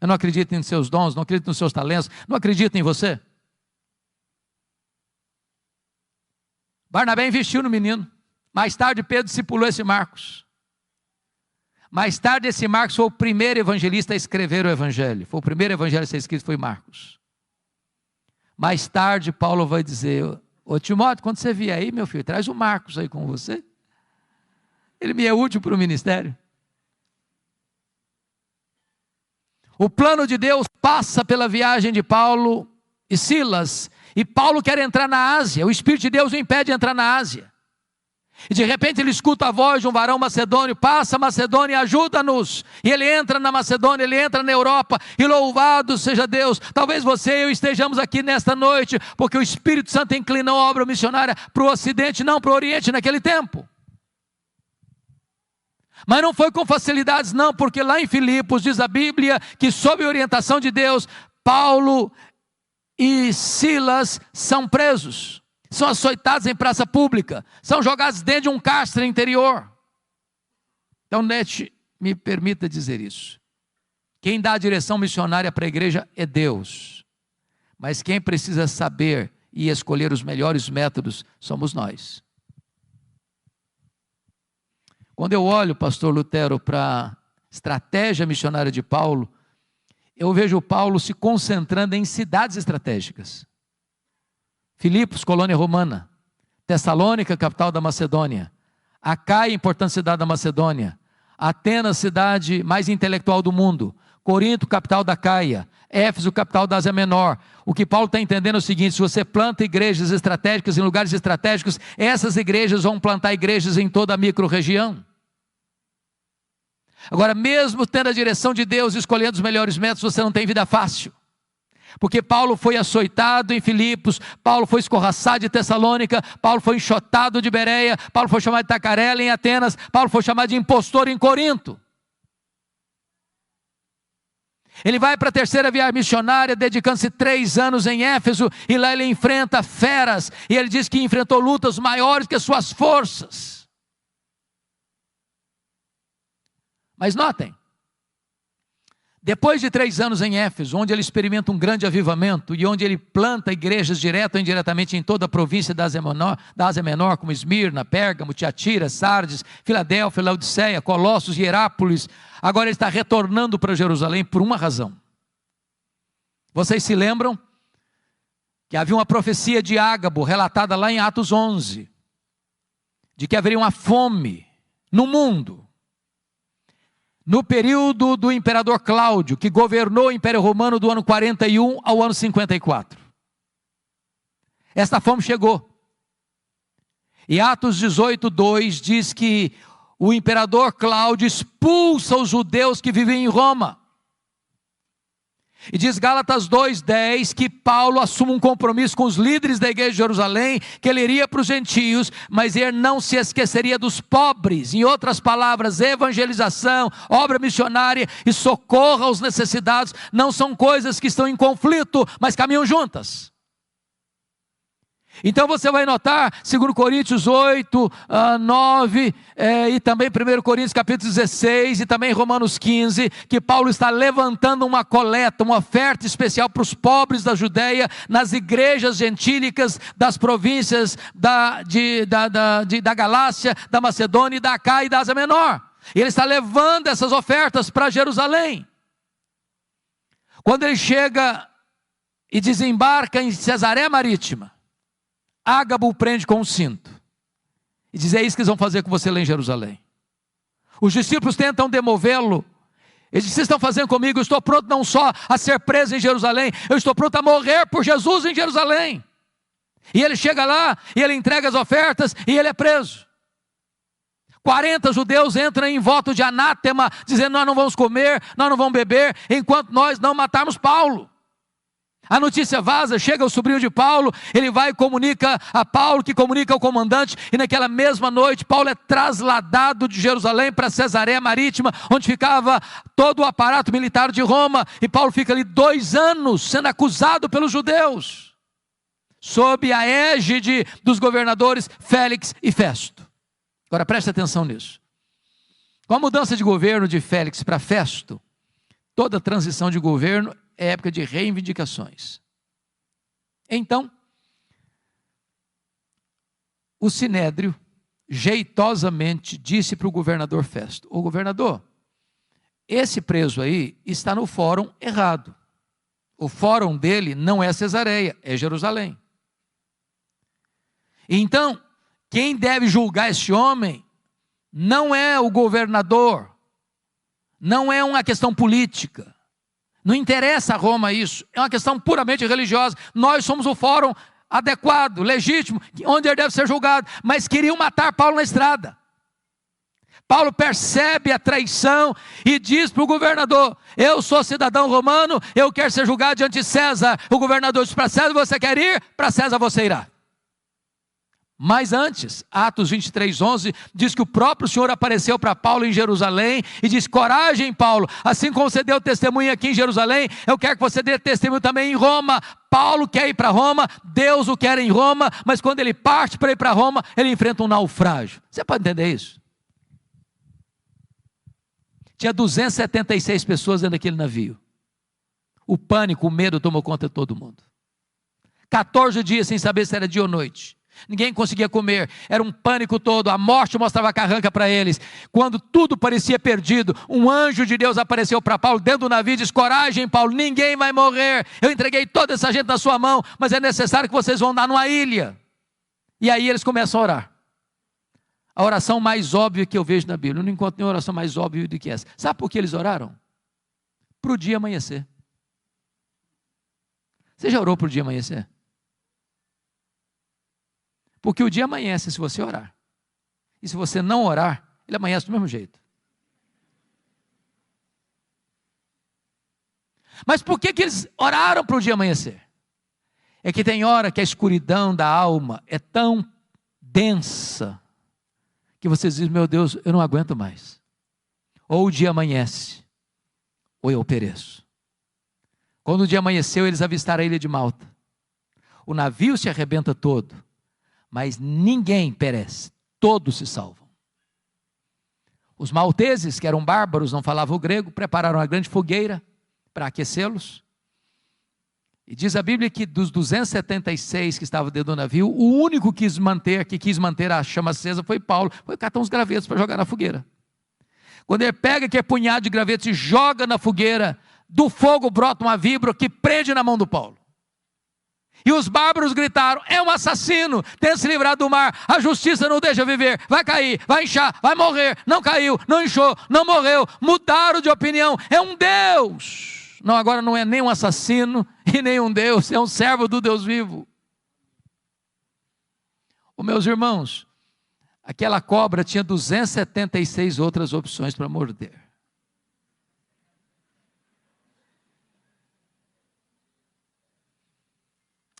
Eu não acredito em seus dons, não acredito nos seus talentos, não acredito em você? Barnabé investiu no menino. Mais tarde Pedro discipulou esse Marcos. Mais tarde esse Marcos foi o primeiro evangelista a escrever o evangelho. Foi o primeiro evangelho a ser escrito, foi Marcos. Mais tarde Paulo vai dizer: ô Timóteo, quando você vier aí, meu filho, traz o Marcos aí com você. Ele me é útil para o ministério. O plano de Deus passa pela viagem de Paulo e Silas. E Paulo quer entrar na Ásia. O Espírito de Deus o impede de entrar na Ásia. E de repente ele escuta a voz de um varão macedônio: passa Macedônia, ajuda-nos. E ele entra na Macedônia, ele entra na Europa, e louvado seja Deus. Talvez você e eu estejamos aqui nesta noite, porque o Espírito Santo inclinou a obra missionária para o Ocidente, não para o Oriente naquele tempo. Mas não foi com facilidades não, porque lá em Filipos diz a Bíblia que sob a orientação de Deus, Paulo e Silas são presos. São açoitados em praça pública, são jogados dentro de um cárcere interior. Então, me permita dizer isso. Quem dá a direção missionária para a igreja é Deus. Mas quem precisa saber e escolher os melhores métodos somos nós. Quando eu olho, pastor Lutero, para a estratégia missionária de Paulo, eu vejo Paulo se concentrando em cidades estratégicas. Filipos, colônia romana. Tessalônica, capital da Macedônia. Acaia, importante cidade da Macedônia. Atenas, cidade mais intelectual do mundo. Corinto, capital da Acaia. Éfeso, capital da Ásia Menor. O que Paulo está entendendo é o seguinte: se você planta igrejas estratégicas em lugares estratégicos, essas igrejas vão plantar igrejas em toda a micro-região. Agora, mesmo tendo a direção de Deus, escolhendo os melhores métodos, você não tem vida fácil. Porque Paulo foi açoitado em Filipos, Paulo foi escorraçado de Tessalônica, Paulo foi enxotado de Bereia, Paulo foi chamado de tacarela em Atenas, Paulo foi chamado de impostor em Corinto. Ele vai para a terceira viagem missionária, dedicando-se 3 anos em Éfeso, e lá ele enfrenta feras, e ele diz que enfrentou lutas maiores que as suas forças. Mas notem, depois de 3 anos em Éfeso, onde ele experimenta um grande avivamento, e onde ele planta igrejas direto ou indiretamente em toda a província da Ásia Menor, como Esmirna, Pérgamo, Tiatira, Sardes, Filadélfia, Laodiceia, Colossos e Herápolis, agora ele está retornando para Jerusalém por uma razão. Vocês se lembram que havia uma profecia de Ágabo, relatada lá em Atos 11, de que haveria uma fome no mundo, no período do imperador Cláudio, que governou o Império Romano do ano 41 ao ano 54. Esta fome chegou. E Atos 18:2 diz que o imperador Cláudio expulsa os judeus que viviam em Roma. E diz Gálatas 2:10 que Paulo assume um compromisso com os líderes da igreja de Jerusalém, que ele iria para os gentios, mas ele não se esqueceria dos pobres. Em outras palavras, evangelização, obra missionária e socorro aos necessitados não são coisas que estão em conflito, mas caminham juntas. Então você vai notar, 2 Coríntios 8, 9, e também 1 Coríntios capítulo 16, e também Romanos 15, que Paulo está levantando uma coleta, uma oferta especial para os pobres da Judeia, nas igrejas gentílicas das províncias da Galácia, da Macedônia, e da Acaia e da Ásia Menor. E ele está levando essas ofertas para Jerusalém. Quando ele chega e desembarca em Cesareia Marítima, Ágabo o prende com um cinto e diz: é isso que eles vão fazer com você lá em Jerusalém. Os discípulos tentam demovê-lo. Ele diz: vocês estão fazendo comigo? Eu estou pronto não só a ser preso em Jerusalém, eu estou pronto a morrer por Jesus em Jerusalém. E ele chega lá, e ele entrega as ofertas, e ele é preso. 40 judeus entram em voto de anátema, dizendo: nós não vamos comer, nós não vamos beber, enquanto nós não matarmos Paulo. A notícia vaza, chega o sobrinho de Paulo, ele vai e comunica a Paulo, que comunica ao comandante, e naquela mesma noite Paulo é trasladado de Jerusalém para Cesareia Marítima, onde ficava todo o aparato militar de Roma, e Paulo fica ali 2 anos sendo acusado pelos judeus, sob a égide dos governadores Félix e Festo. Agora preste atenção nisso. Com a mudança de governo de Félix para Festo, toda transição de governo é época de reivindicações. Então, o Sinédrio jeitosamente disse para o governador Festo: ô governador, esse preso aí está no fórum errado. O fórum dele não é Cesareia, é Jerusalém. Então, quem deve julgar esse homem não é o governador, não é uma questão política, não interessa a Roma isso, é uma questão puramente religiosa. Nós somos o fórum adequado, legítimo, onde ele deve ser julgado, mas queriam matar Paulo na estrada. Paulo percebe a traição e diz para o governador: eu sou cidadão romano, eu quero ser julgado diante de César. O governador diz para César: você quer ir? Para César você irá. Mas antes, Atos 23:11, diz que o próprio Senhor apareceu para Paulo em Jerusalém e disse: coragem, Paulo, assim como você deu testemunho aqui em Jerusalém, eu quero que você dê testemunho também em Roma. Paulo quer ir para Roma, Deus o quer em Roma, mas quando ele parte para ir para Roma, ele enfrenta um naufrágio. Você pode entender isso? Tinha 276 pessoas dentro daquele navio. O pânico, o medo tomou conta de todo mundo. 14 dias sem saber se era dia ou noite. Ninguém conseguia comer, era um pânico todo, a morte mostrava a carranca para eles. Quando tudo parecia perdido, um anjo de Deus apareceu para Paulo dentro do navio e disse: coragem, Paulo, ninguém vai morrer, eu entreguei toda essa gente na sua mão, mas é necessário que vocês vão andar numa ilha. E aí eles começam a orar. A oração mais óbvia que eu vejo na Bíblia, eu não encontro nenhuma oração mais óbvia do que essa. Sabe por que eles oraram? Para o dia amanhecer. Você já orou para o dia amanhecer? Porque o dia amanhece se você orar. E se você não orar, ele amanhece do mesmo jeito. Mas por que eles oraram para o dia amanhecer? É que tem hora que a escuridão da alma é tão densa, que você diz: meu Deus, eu não aguento mais. Ou o dia amanhece, ou eu pereço. Quando o dia amanheceu, eles avistaram a ilha de Malta. O navio se arrebenta todo, mas ninguém perece, todos se salvam. Os malteses, que eram bárbaros, não falavam o grego, prepararam uma grande fogueira para aquecê-los. E diz a Bíblia que dos 276 que estavam dentro do navio, o único que quis manter a chama acesa foi Paulo. Foi catar uns gravetos para jogar na fogueira. Quando ele pega aquele punhado de gravetos e joga na fogueira, do fogo brota uma víbora que prende na mão do Paulo. E os bárbaros gritaram: é um assassino, tenta se livrar do mar, a justiça não deixa viver, vai cair, vai inchar, vai morrer. Não caiu, não inchou, não morreu, mudaram de opinião, é um Deus. Não, agora não é nem um assassino e nem um Deus, é um servo do Deus vivo. Meus irmãos, aquela cobra tinha 276 outras opções para morder.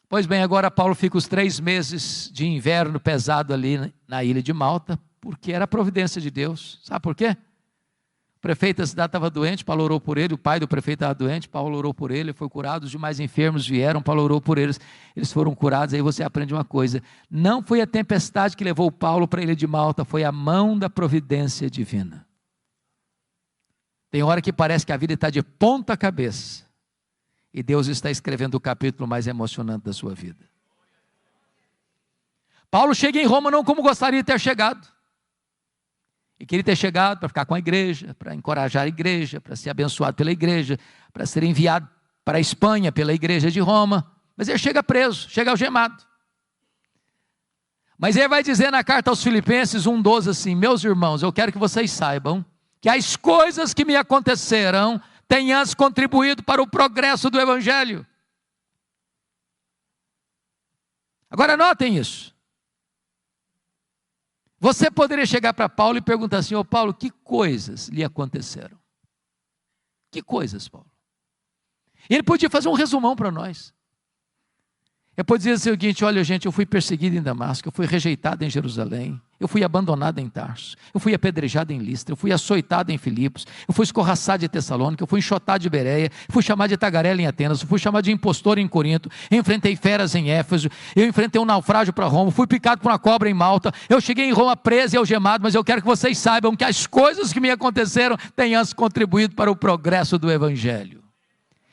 Pois bem, agora Paulo fica os 3 meses de inverno pesado ali na ilha de Malta, porque era a providência de Deus. Sabe por quê? O prefeito da cidade estava doente, Paulo orou por ele, o pai do prefeito estava doente, Paulo orou por ele, foi curado, os demais enfermos vieram, Paulo orou por eles, eles foram curados. Aí você aprende uma coisa: não foi a tempestade que levou Paulo para a ilha de Malta, foi a mão da providência divina. Tem hora que parece que a vida está de ponta cabeça, e Deus está escrevendo o capítulo mais emocionante da sua vida. Paulo chega em Roma não como gostaria de ter chegado. E queria ter chegado para ficar com a igreja, para encorajar a igreja, para ser abençoado pela igreja, para ser enviado para a Espanha pela igreja de Roma. Mas ele chega preso, chega algemado. Mas ele vai dizer na carta aos Filipenses 1,12 assim: meus irmãos, eu quero que vocês saibam que as coisas que me aconteceram têm antes contribuído para o progresso do Evangelho. Agora notem isso. Você poderia chegar para Paulo e perguntar assim: ô Paulo, que coisas lhe aconteceram? Que coisas, Paulo? Ele podia fazer um resumão para nós. Ele podia dizer o seguinte: olha gente, eu fui perseguido em Damasco, eu fui rejeitado em Jerusalém, eu fui abandonado em Tarso, eu fui apedrejado em Listra, eu fui açoitado em Filipos, eu fui escorraçado em Tessalônica, eu fui enxotado de Bereia, fui chamado de tagarela em Atenas, eu fui chamado de impostor em Corinto, eu enfrentei feras em Éfeso, eu enfrentei um naufrágio para Roma, fui picado por uma cobra em Malta, eu cheguei em Roma preso e algemado, mas eu quero que vocês saibam que as coisas que me aconteceram têm antes contribuído para o progresso do Evangelho.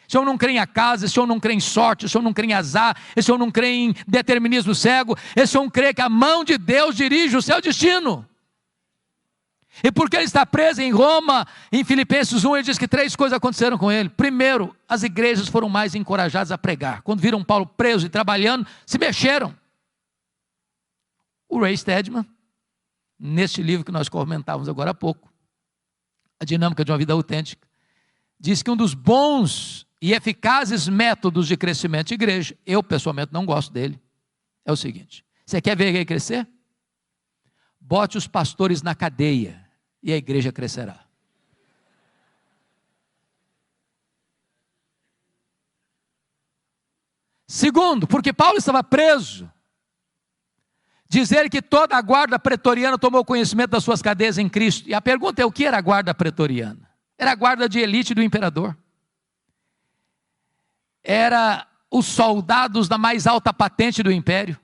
Se eu não crê em acaso, se eu não crê em sorte, se eu não crê em azar, se eu não crê em determinismo cego, se eu não crê que a mão de Deus dirige o seu destino. E porque ele está preso em Roma, em Filipenses 1, ele diz que 3 coisas aconteceram com ele. Primeiro, as igrejas foram mais encorajadas a pregar. Quando viram Paulo preso e trabalhando, se mexeram. O Ray Stedman, neste livro que nós comentávamos agora há pouco, A Dinâmica de uma Vida Autêntica, diz que um dos bons e eficazes métodos de crescimento de igreja, eu pessoalmente não gosto dele, é o seguinte: você quer ver a igreja crescer? Bote os pastores na cadeia e a igreja crescerá. Segundo, porque Paulo estava preso, dizer que toda a guarda pretoriana tomou conhecimento das suas cadeias em Cristo. E a pergunta é: o que era a guarda pretoriana? Era a guarda de elite do imperador. Era os soldados da mais alta patente do império.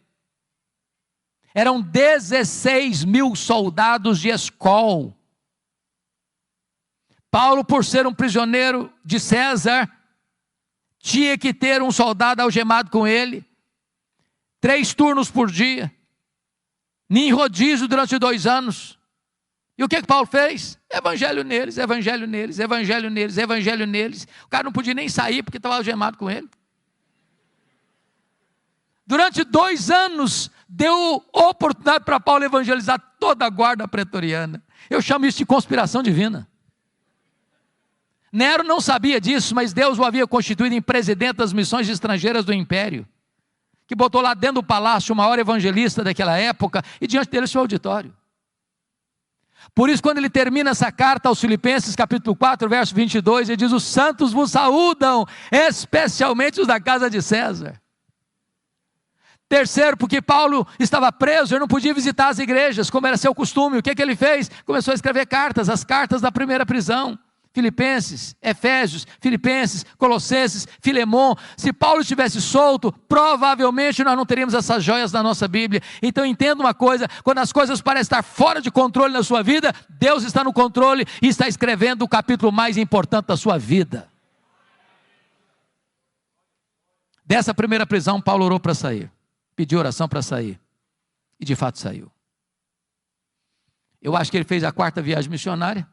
Eram 16 mil soldados de escol. Paulo, por ser um prisioneiro de César, tinha que ter um soldado algemado com ele, 3 turnos por dia, em rodízio durante 2 anos. E o que Paulo fez? Evangelho neles, evangelho neles, evangelho neles, evangelho neles. O cara não podia nem sair porque estava algemado com ele. Durante 2 anos, deu oportunidade para Paulo evangelizar toda a guarda pretoriana. Eu chamo isso de conspiração divina. Nero não sabia disso, mas Deus o havia constituído em presidente das missões estrangeiras do império, que botou lá dentro do palácio o maior evangelista daquela época, e diante dele seu auditório. Por isso, quando ele termina essa carta aos Filipenses, capítulo 4, verso 22, ele diz: os santos vos saúdam, especialmente os da casa de César. Terceiro, porque Paulo estava preso, ele não podia visitar as igrejas, como era seu costume. O que ele fez? Começou a escrever cartas, as cartas da primeira prisão. Filipenses, Efésios, Filipenses, Colossenses, Filemon. Se Paulo estivesse solto, provavelmente nós não teríamos essas joias na nossa Bíblia. Então entenda uma coisa: quando as coisas parecem estar fora de controle na sua vida, Deus está no controle e está escrevendo o capítulo mais importante da sua vida. Dessa primeira prisão, Paulo orou para sair, pediu oração para sair, e de fato saiu. Eu acho que ele fez a 4ª viagem missionária.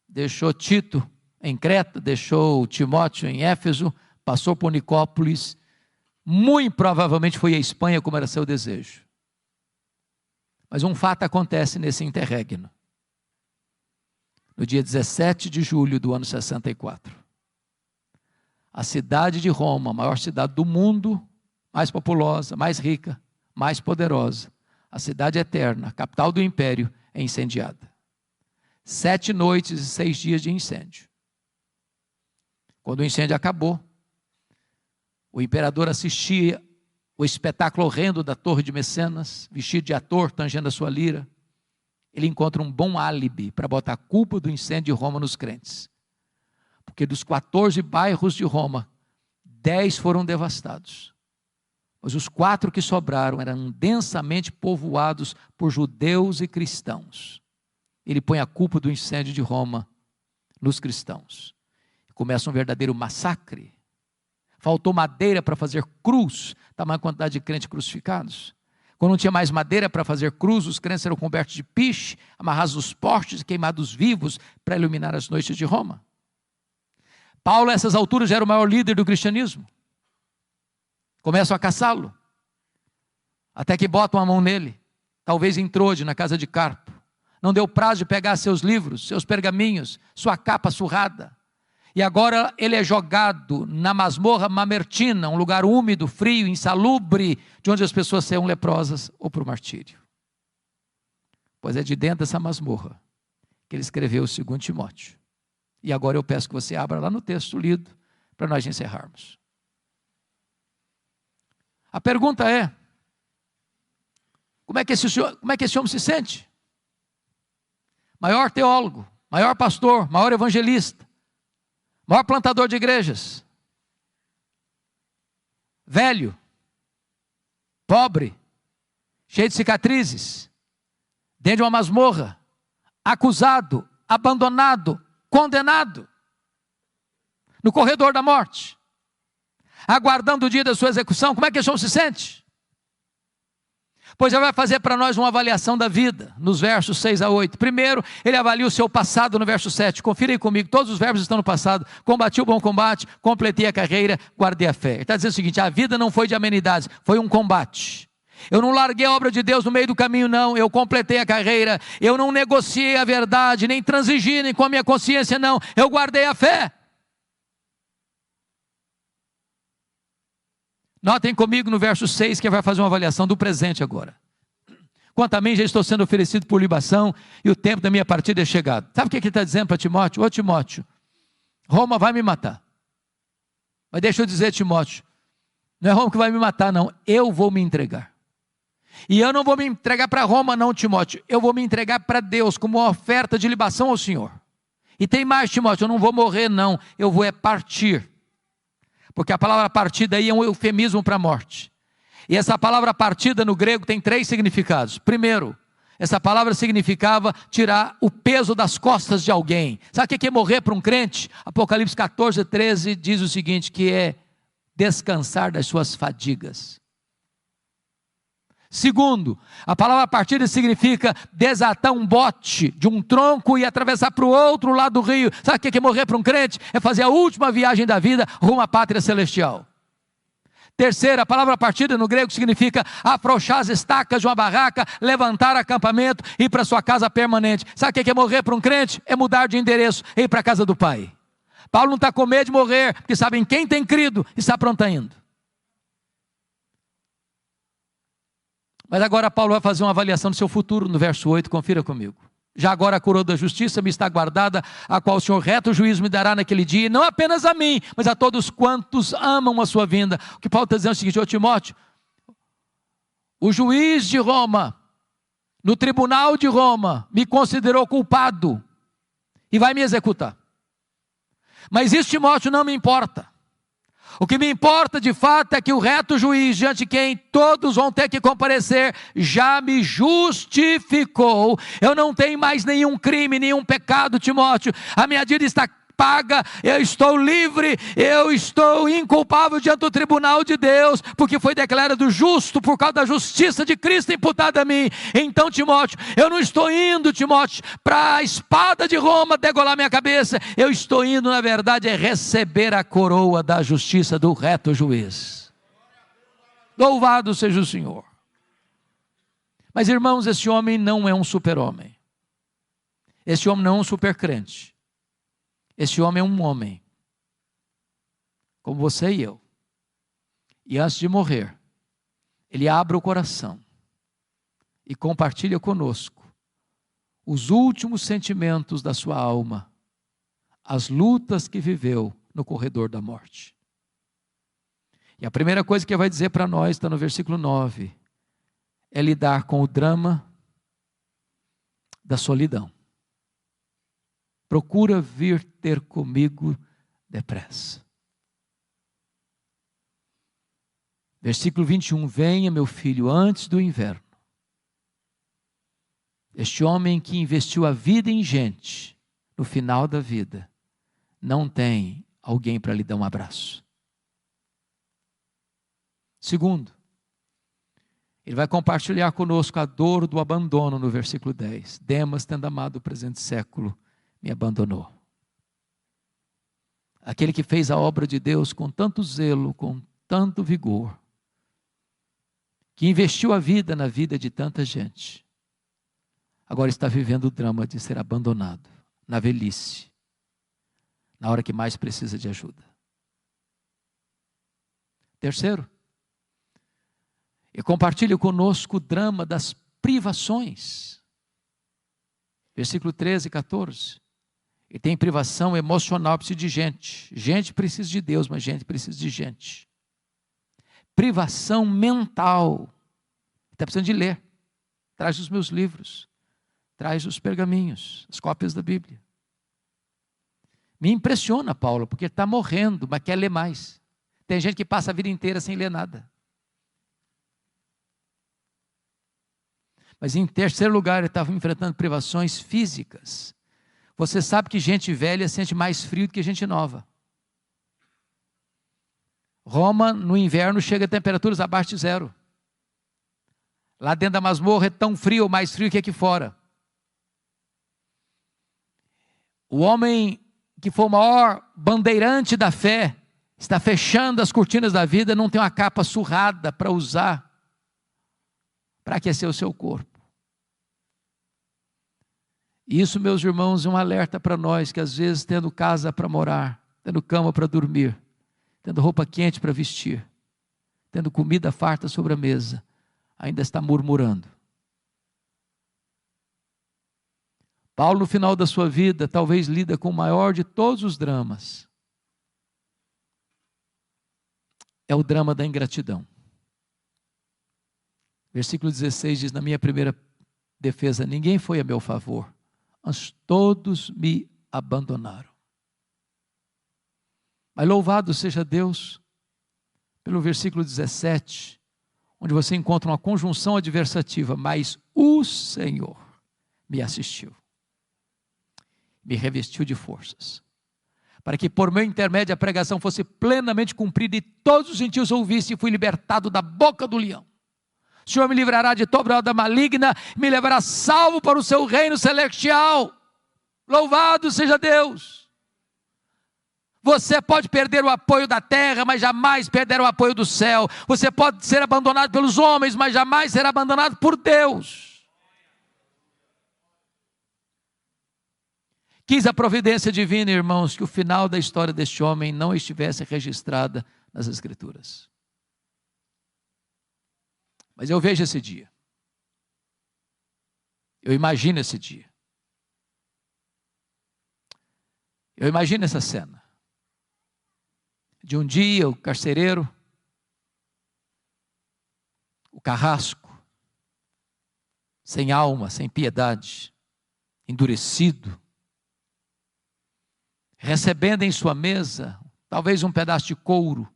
Deixou Tito em Creta, deixou Timóteo em Éfeso, passou por Nicópolis, muito provavelmente foi à Espanha, como era seu desejo. Mas um fato acontece nesse interregno. No dia 17 de julho do ano 64, a cidade de Roma, a maior cidade do mundo, mais populosa, mais rica, mais poderosa, a cidade eterna, a capital do império, é incendiada. 7 noites e 6 dias de incêndio. Quando o incêndio acabou, o imperador assistia o espetáculo horrendo da torre de Mecenas, vestido de ator, tangendo a sua lira. Ele encontra um bom álibi para botar a culpa do incêndio de Roma nos crentes. Porque dos 14 bairros de Roma, 10 foram devastados. Mas os 4 que sobraram eram densamente povoados por judeus e cristãos. Ele põe a culpa do incêndio de Roma nos cristãos. Começa um verdadeiro massacre. Faltou madeira para fazer cruz, tamanha quantidade de crentes crucificados. Quando não tinha mais madeira para fazer cruz, os crentes eram cobertos de piche, amarrados nos postes e queimados vivos para iluminar as noites de Roma. Paulo, a essas alturas, já era o maior líder do cristianismo. Começam a caçá-lo, até que botam a mão nele. talvez em Trode, na casa de Carpo. Não deu prazo de pegar seus livros, seus pergaminhos, sua capa surrada. E agora ele é jogado na masmorra mamertina, um lugar úmido, frio, insalubre, de onde as pessoas saiam leprosas ou para o martírio. Pois é de dentro dessa masmorra que ele escreveu o 2 Timóteo. E agora eu peço que você abra lá no texto lido, para nós encerrarmos. A pergunta é, como é que esse homem se sente? Maior teólogo, maior pastor, maior evangelista, maior plantador de igrejas, velho, pobre, cheio de cicatrizes, dentro de uma masmorra, acusado, abandonado, condenado, no corredor da morte, aguardando o dia da sua execução. Como é que esse homem se sente? Pois ele vai fazer para nós uma avaliação da vida, nos versos 6 a 8. Primeiro, ele avalia o seu passado no verso 7. Confira aí comigo, todos os verbos estão no passado. Combati o bom combate, completei a carreira, guardei a fé. Ele está dizendo o seguinte, a vida não foi de amenidades, foi um combate. Eu não larguei a obra de Deus no meio do caminho, não. Eu completei a carreira, eu não negociei a verdade, nem transigi, nem com a minha consciência, não. Eu guardei a fé. Notem comigo no verso 6, que vai fazer uma avaliação do presente agora. Quanto a mim, já estou sendo oferecido por libação, e o tempo da minha partida é chegado. Sabe o que ele está dizendo para Timóteo? Ô Timóteo, Roma vai me matar. Mas deixa eu dizer, Timóteo, não é Roma que vai me matar, não. Eu vou me entregar. E eu não vou me entregar para Roma, não, Timóteo. Eu vou me entregar para Deus, como uma oferta de libação ao Senhor. E tem mais, Timóteo, eu não vou morrer, não. Eu vou partir. Porque a palavra partida aí é um eufemismo para a morte. E essa palavra partida no grego tem 3 significados. Primeiro, essa palavra significava tirar o peso das costas de alguém. Sabe o que é morrer para um crente? Apocalipse 14, 13 diz o seguinte, que é descansar das suas fadigas. Segundo, a palavra partida significa desatar um bote de um tronco e atravessar para o outro lado do rio. Sabe o que é morrer para um crente? É fazer a última viagem da vida rumo à pátria celestial. Terceiro, a palavra partida no grego significa afrouxar as estacas de uma barraca, levantar acampamento e ir para sua casa permanente. Sabe o que é morrer para um crente? É mudar de endereço e ir para a casa do Pai. Paulo não está com medo de morrer, porque sabe em quem tem crido e está pronto indo. Mas agora Paulo vai fazer uma avaliação do seu futuro no verso 8, confira comigo. Já agora a coroa da justiça me está guardada, a qual o Senhor reto juízo me dará naquele dia, e não apenas a mim, mas a todos quantos amam a sua vinda. O que Paulo está dizendo é o seguinte, ô Timóteo, o juiz de Roma, no tribunal de Roma, me considerou culpado e vai me executar. Mas isso, Timóteo, não me importa. O que me importa de fato é que o reto juiz, diante de quem todos vão ter que comparecer, já me justificou. Eu não tenho mais nenhum crime, nenhum pecado, Timóteo. A minha dívida está paga, eu estou livre, eu estou inculpável diante do tribunal de Deus, porque foi declarado justo por causa da justiça de Cristo imputada a mim. Então, Timóteo, eu não estou indo, Timóteo, para a espada de Roma degolar minha cabeça. Eu estou indo, na verdade, é receber a coroa da justiça do reto juiz. Louvado seja o Senhor. Mas, irmãos, esse homem não é um super-homem. Esse homem não é um super-crente. Esse homem é um homem, como você e eu. E antes de morrer, ele abre o coração e compartilha conosco os últimos sentimentos da sua alma, as lutas que viveu no corredor da morte. E a primeira coisa que ele vai dizer para nós, está no versículo 9, é lidar com o drama da solidão. Procura vir ter comigo depressa. Versículo 21, venha meu filho antes do inverno. Este homem que investiu a vida em gente, no final da vida, não tem alguém para lhe dar um abraço. Segundo, ele vai compartilhar conosco a dor do abandono no versículo 10. Demas, tendo amado o presente século, me abandonou. Aquele que fez a obra de Deus com tanto zelo, com tanto vigor, que investiu a vida na vida de tanta gente, agora está vivendo o drama de ser abandonado na velhice, na hora que mais precisa de ajuda. Terceiro, e compartilhe conosco o drama das privações. Versículo 13 e 14. E tem privação emocional, precisa de gente. Gente precisa de Deus, mas gente precisa de gente. Privação mental. Está precisando de ler. Traz os meus livros. Traz os pergaminhos, as cópias da Bíblia. Me impressiona, Paulo, porque está morrendo, mas quer ler mais. Tem gente que passa a vida inteira sem ler nada. Mas em terceiro lugar, ele estava enfrentando privações físicas. Você sabe que gente velha sente mais frio do que gente nova. Roma, no inverno, chega a temperaturas abaixo de zero. Lá dentro da masmorra é tão frio ou mais frio que aqui fora. O homem que foi o maior bandeirante da fé, está fechando as cortinas da vida, não tem uma capa surrada para usar, para aquecer o seu corpo. Isso, meus irmãos, é um alerta para nós, que às vezes tendo casa para morar, tendo cama para dormir, tendo roupa quente para vestir, tendo comida farta sobre a mesa, ainda está murmurando. Paulo, no final da sua vida, talvez lida com o maior de todos os dramas. É o drama da ingratidão. Versículo 16 diz: na minha primeira defesa, ninguém foi a meu favor, mas todos me abandonaram. Mas louvado seja Deus, pelo versículo 17, onde você encontra uma conjunção adversativa, mas o Senhor me assistiu, me revestiu de forças, para que por meu intermédio a pregação fosse plenamente cumprida e todos os gentios ouvissem, e fui libertado da boca do leão. O Senhor me livrará de toda obra maligna, me levará salvo para o seu reino celestial. Louvado seja Deus. Você pode perder o apoio da terra, mas jamais perder o apoio do céu. Você pode ser abandonado pelos homens, mas jamais será abandonado por Deus. Quis a providência divina, irmãos, que o final da história deste homem não estivesse registrada nas Escrituras. Mas eu vejo esse dia. Eu imagino esse dia. Eu imagino essa cena. De um dia o carcereiro, o carrasco, sem alma, sem piedade, endurecido, recebendo em sua mesa, talvez um pedaço de couro,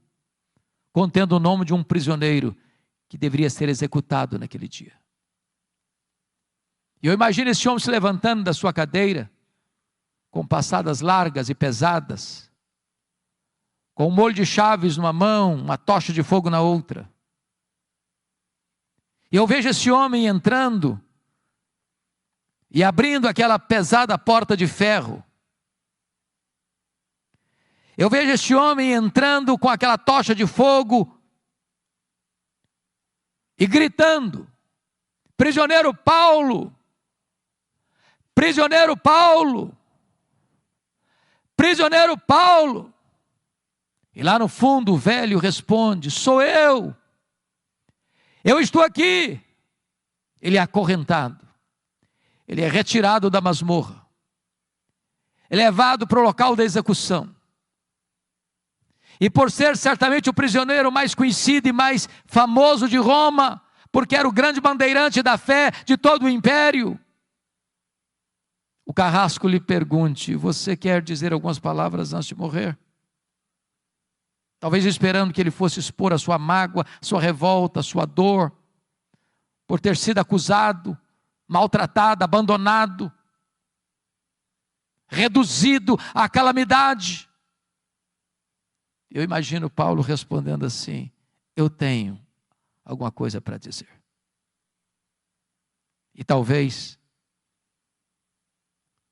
contendo o nome de um prisioneiro que deveria ser executado naquele dia. E eu imagino esse homem se levantando da sua cadeira, com passadas largas e pesadas, com um molho de chaves numa mão, uma tocha de fogo na outra. E eu vejo esse homem entrando e abrindo aquela pesada porta de ferro. Eu vejo esse homem entrando com aquela tocha de fogo e gritando: prisioneiro Paulo, prisioneiro Paulo, prisioneiro Paulo. E lá no fundo o velho responde: sou eu estou aqui. Ele é acorrentado, ele é retirado da masmorra, é levado para o local da execução. E por ser certamente o prisioneiro mais conhecido e mais famoso de Roma, porque era o grande bandeirante da fé de todo o império, o carrasco lhe pergunte: você quer dizer algumas palavras antes de morrer? Talvez esperando que ele fosse expor a sua mágoa, sua revolta, sua dor, por ter sido acusado, maltratado, abandonado, reduzido à calamidade. Eu imagino Paulo respondendo assim: eu tenho alguma coisa para dizer. E talvez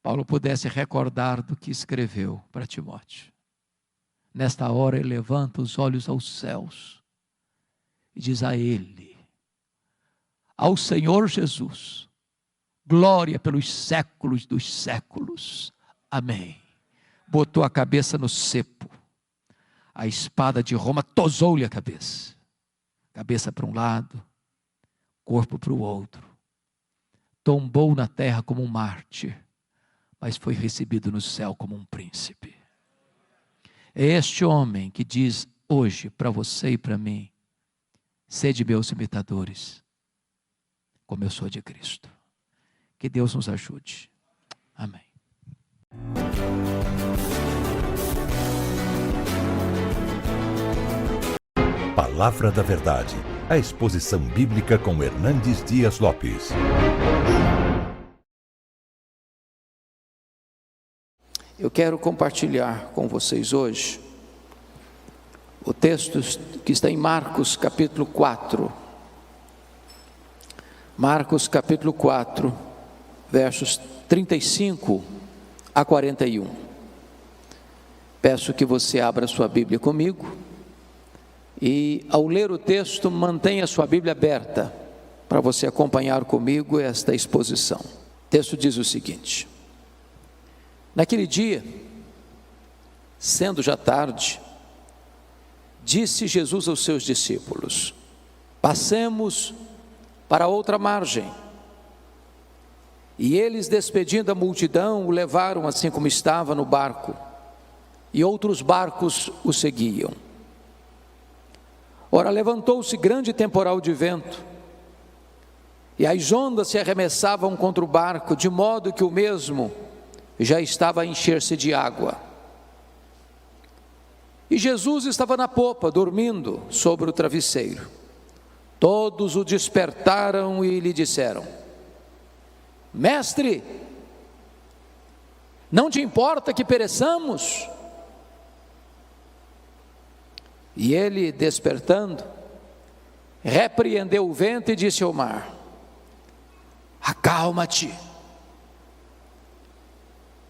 Paulo pudesse recordar do que escreveu para Timóteo. Nesta hora ele levanta os olhos aos céus e diz a ele: ao Senhor Jesus, glória pelos séculos dos séculos. Amém. Botou a cabeça no cepo, a espada de Roma tosou-lhe a cabeça para um lado, corpo para o outro, tombou na terra como um mártir, mas foi recebido no céu como um príncipe. É este homem que diz hoje para você e para mim: sede meus imitadores, como eu sou de Cristo. Que Deus nos ajude. Amém. Palavra da Verdade, a exposição bíblica com Hernandes Dias Lopes. Eu quero compartilhar com vocês hoje o texto que está em Marcos capítulo 4. Marcos capítulo 4, versos 35 a 41. Peço que você abra sua Bíblia comigo e, ao ler o texto, mantenha sua Bíblia aberta para você acompanhar comigo esta exposição. O texto diz o seguinte: naquele dia, sendo já tarde, disse Jesus aos seus discípulos: passemos para outra margem. E eles, despedindo a multidão, o levaram assim como estava no barco, e outros barcos o seguiam. Ora, levantou-se grande temporal de vento, e as ondas se arremessavam contra o barco, de modo que o mesmo já estava a encher-se de água. E Jesus estava na popa, dormindo sobre o travesseiro. Todos o despertaram e lhe disseram: Mestre, não te importa que pereçamos? E ele, despertando, repreendeu o vento e disse ao mar: acalma-te,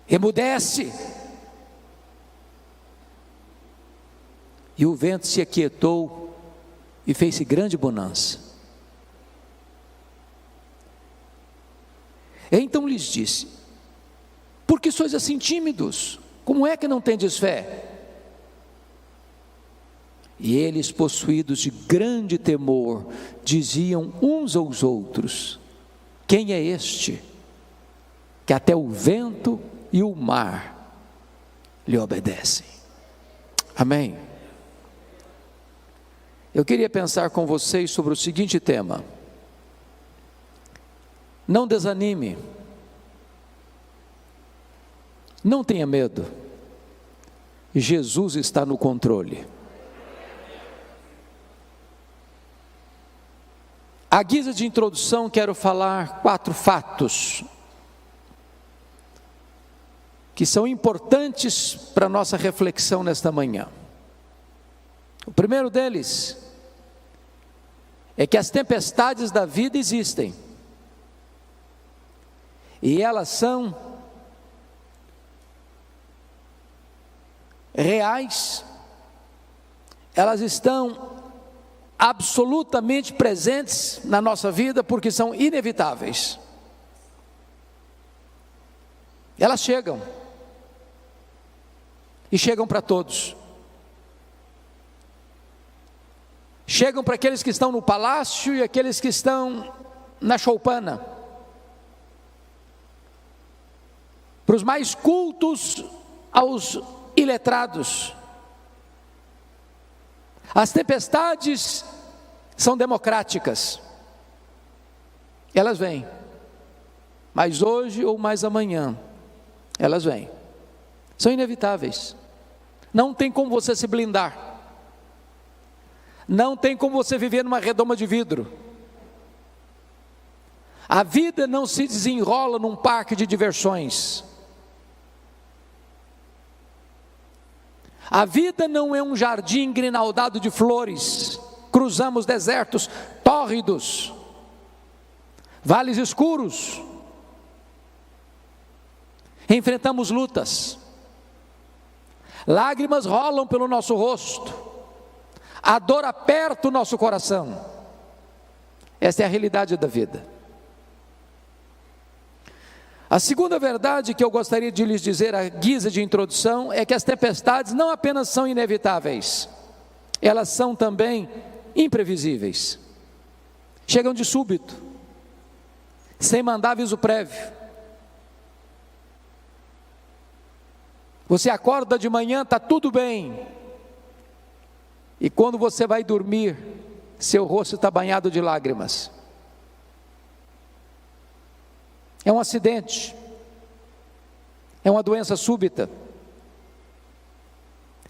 emudece. E o vento se aquietou e fez-se grande bonança. Então lhes disse: por que sois assim tímidos? Como é que não tendes fé? E eles, possuídos de grande temor, diziam uns aos outros: quem é este, que até o vento e o mar lhe obedecem? Amém. Eu queria pensar com vocês sobre o seguinte tema: não desanime, não tenha medo, Jesus está no controle. À guisa de introdução, quero falar 4 fatos que são importantes para a nossa reflexão nesta manhã. O primeiro deles é que as tempestades da vida existem, e elas são reais, elas estão absolutamente presentes na nossa vida, porque são inevitáveis. Elas chegam, e chegam para todos. Chegam para aqueles que estão no palácio e aqueles que estão na choupana, para os mais cultos aos iletrados. As tempestades são democráticas, elas vêm, mas hoje ou mais amanhã, elas vêm, são inevitáveis, não tem como você se blindar, não tem como você viver numa redoma de vidro. A vida não se desenrola num parque de diversões. A vida não é um jardim grinaldado de flores. Cruzamos desertos tórridos, vales escuros, enfrentamos lutas, lágrimas rolam pelo nosso rosto, a dor aperta o nosso coração. Essa é a realidade da vida. A segunda verdade que eu gostaria de lhes dizer à guisa de introdução é que as tempestades não apenas são inevitáveis, elas são também imprevisíveis. Chegam de súbito, sem mandar aviso prévio. Você acorda de manhã, está tudo bem, e quando você vai dormir, seu rosto está banhado de lágrimas. É um acidente, é uma doença súbita,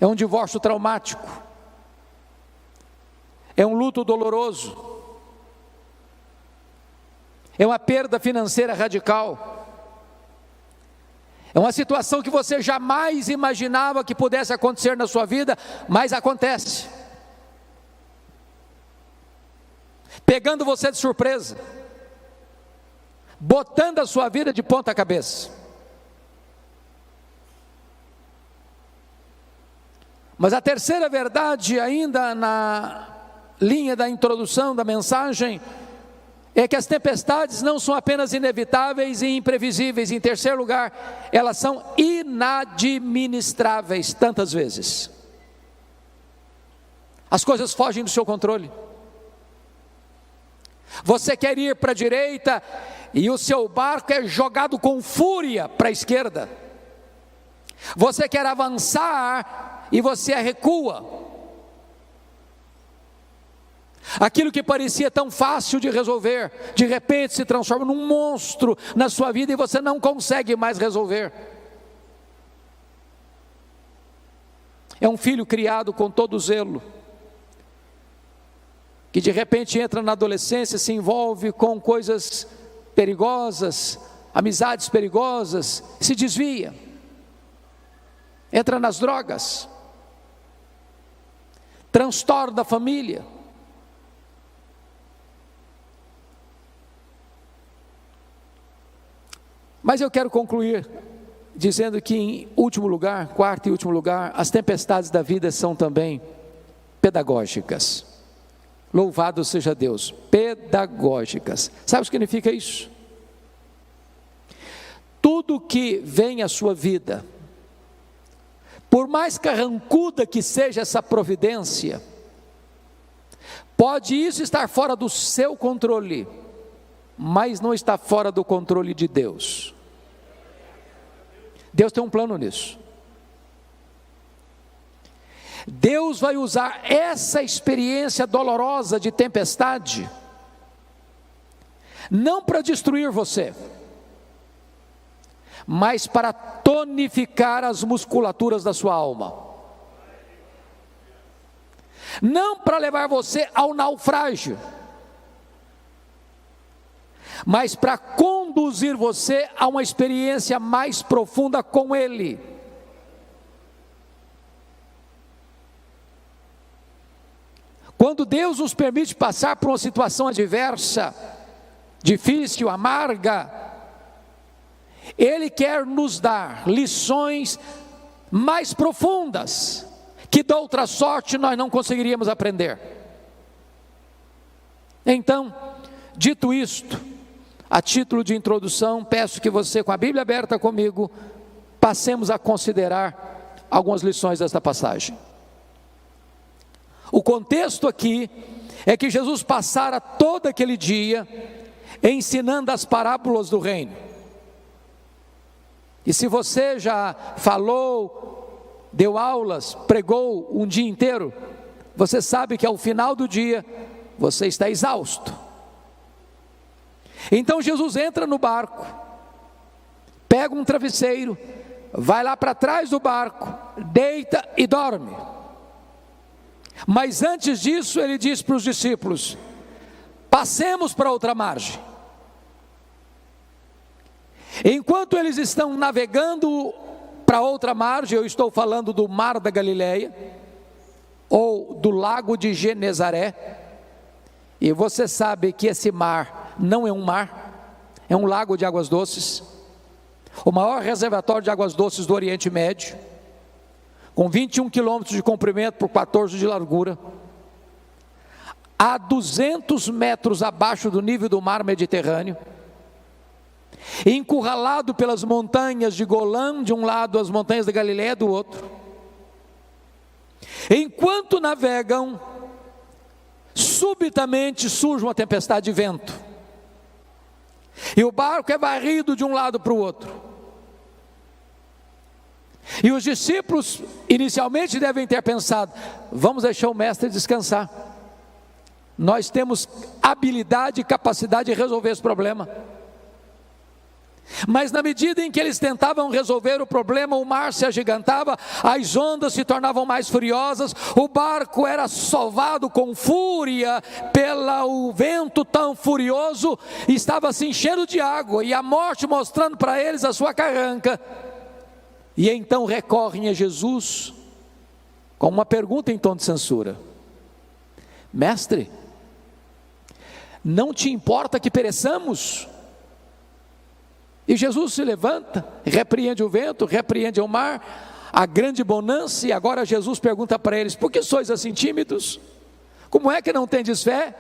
é um divórcio traumático, é um luto doloroso, é uma perda financeira radical, é uma situação que você jamais imaginava que pudesse acontecer na sua vida, mas acontece, pegando você de surpresa, botando a sua vida de ponta cabeça. Mas a terceira verdade, ainda na linha da introdução da mensagem, é que as tempestades não são apenas inevitáveis e imprevisíveis. Em terceiro lugar, elas são inadministráveis tantas vezes. As coisas fogem do seu controle. Você quer ir para a direita e o seu barco é jogado com fúria para a esquerda. Você quer avançar e você recua. Aquilo que parecia tão fácil de resolver, de repente se transforma num monstro na sua vida e você não consegue mais resolver. É um filho criado com todo zelo, que de repente entra na adolescência, se envolve com coisas perigosas, amizades perigosas, se desvia, entra nas drogas, transtorna a família. Mas eu quero concluir dizendo que, em último lugar, quarto e último lugar, as tempestades da vida são também pedagógicas. Louvado seja Deus, pedagógicas. Sabe o que significa isso? Tudo que vem à sua vida, por mais carrancuda que seja essa providência, pode isso estar fora do seu controle, mas não está fora do controle de Deus. Deus tem um plano nisso. Deus vai usar essa experiência dolorosa de tempestade, não para destruir você, mas para tonificar as musculaturas da sua alma, não para levar você ao naufrágio, mas para conduzir você a uma experiência mais profunda com Ele. Quando Deus nos permite passar por uma situação adversa, difícil, amarga, Ele quer nos dar lições mais profundas, que de outra sorte nós não conseguiríamos aprender. Então, dito isto, a título de introdução, peço que você, com a Bíblia aberta comigo, passemos a considerar algumas lições desta passagem. O contexto aqui é que Jesus passara todo aquele dia ensinando as parábolas do reino. E se você já falou, deu aulas, pregou um dia inteiro, você sabe que ao final do dia você está exausto. Então Jesus entra no barco, pega um travesseiro, vai lá para trás do barco, deita e dorme. Mas antes disso ele diz para os discípulos: passemos para outra margem. Enquanto eles estão navegando para outra margem, eu estou falando do Mar da Galileia, ou do Lago de Genezaré, e você sabe que esse mar não é um mar, é um lago de águas doces, o maior reservatório de águas doces do Oriente Médio, com 21 quilômetros de comprimento por 14 de largura. a 200 metros abaixo do nível do mar Mediterrâneo, encurralado pelas montanhas de Golã de um lado, as montanhas da Galileia do outro. Enquanto navegam, subitamente surge uma tempestade de vento, e o barco é varrido de um lado para o outro. E os discípulos inicialmente devem ter pensado: vamos deixar o mestre descansar, nós temos habilidade e capacidade de resolver esse problema. Mas na medida em que eles tentavam resolver o problema, o mar se agigantava, as ondas se tornavam mais furiosas, o barco era sovado com fúria pelo vento tão furioso, estava se enchendo de água, e a morte mostrando para eles a sua carranca. E então recorrem a Jesus com uma pergunta em tom de censura: mestre, não te importa que pereçamos? E Jesus se levanta, repreende o vento, repreende o mar, a grande bonança, e agora Jesus pergunta para eles: por que sois assim tímidos? Como é que não tendes fé?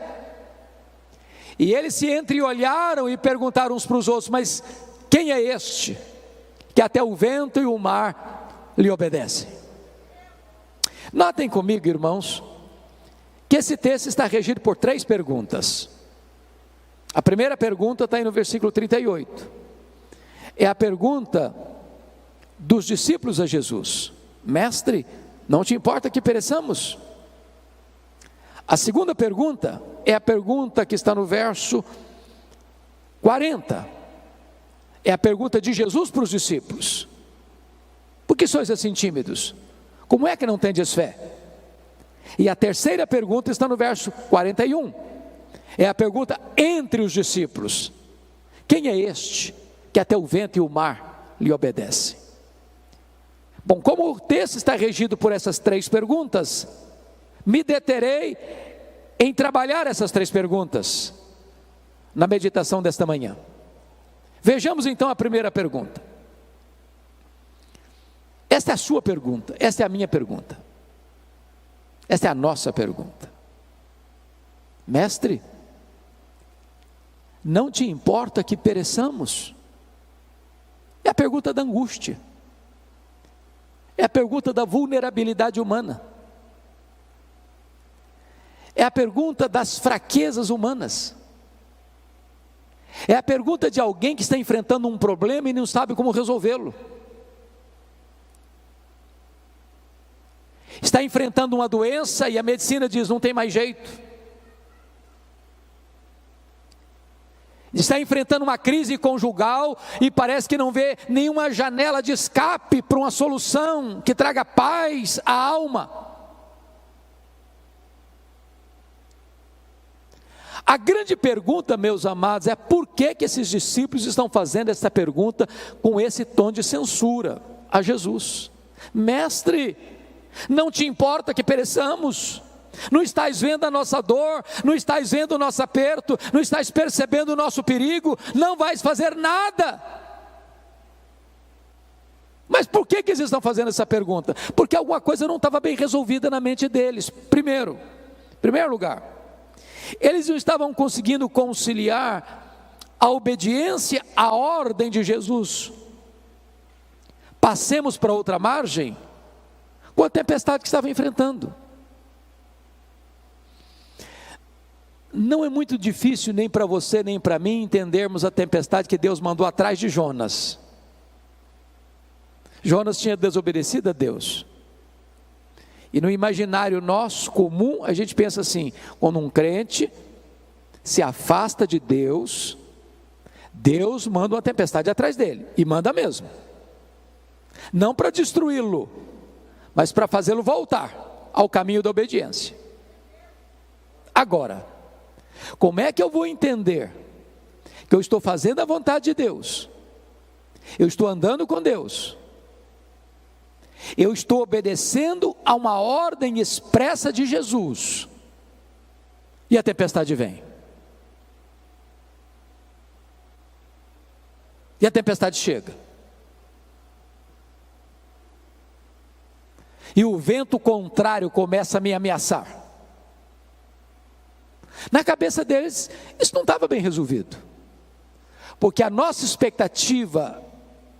E eles se entreolharam e perguntaram uns para os outros: mas quem é este, que até o vento e o mar lhe obedecem? Notem comigo, irmãos, que esse texto está regido por 3 perguntas. A primeira pergunta está aí no versículo 38. É a pergunta dos discípulos a Jesus: mestre, não te importa que pereçamos? A segunda pergunta é a pergunta que está no verso 40. É a pergunta de Jesus para os discípulos: por que sois assim tímidos? Como é que não tendes fé? E a terceira pergunta está no verso 41. É a pergunta entre os discípulos: quem é este que até o vento e o mar lhe obedecem? Bom, como o texto está regido por essas 3 perguntas, me deterei em trabalhar essas 3 perguntas na meditação desta manhã. Vejamos então a primeira pergunta. Esta é a sua pergunta, esta é a minha pergunta, esta é a nossa pergunta: mestre, não te importa que pereçamos? É a pergunta da angústia, é a pergunta da vulnerabilidade humana, é a pergunta das fraquezas humanas, é a pergunta de alguém que está enfrentando um problema e não sabe como resolvê-lo, está enfrentando uma doença e a medicina diz: não tem mais jeito. Está enfrentando uma crise conjugal e parece que não vê nenhuma janela de escape para uma solução que traga paz à alma. A grande pergunta, meus amados, é por que esses discípulos estão fazendo essa pergunta com esse tom de censura a Jesus? Mestre, não te importa que pereçamos? Não estás vendo a nossa dor? Não estás vendo o nosso aperto? Não estás percebendo o nosso perigo? Não vais fazer nada. Mas por que eles estão fazendo essa pergunta? Porque alguma coisa não estava bem resolvida na mente deles. Primeiro lugar, eles não estavam conseguindo conciliar a obediência à ordem de Jesus: passemos para outra margem, com a tempestade que estavam enfrentando. Não é muito difícil nem para você nem para mim entendermos a tempestade que Deus mandou atrás de Jonas. Jonas tinha desobedecido a Deus, e no imaginário nosso comum a gente pensa assim: quando um crente se afasta de Deus, Deus manda uma tempestade atrás dele, e manda mesmo, não para destruí-lo, mas para fazê-lo voltar ao caminho da obediência. Agora, como é que eu vou entender que eu estou fazendo a vontade de Deus, eu estou andando com Deus, eu estou obedecendo a uma ordem expressa de Jesus, e a tempestade vem? E a tempestade chega, e o vento contrário começa a me ameaçar. Na cabeça deles, isso não estava bem resolvido, porque a nossa expectativa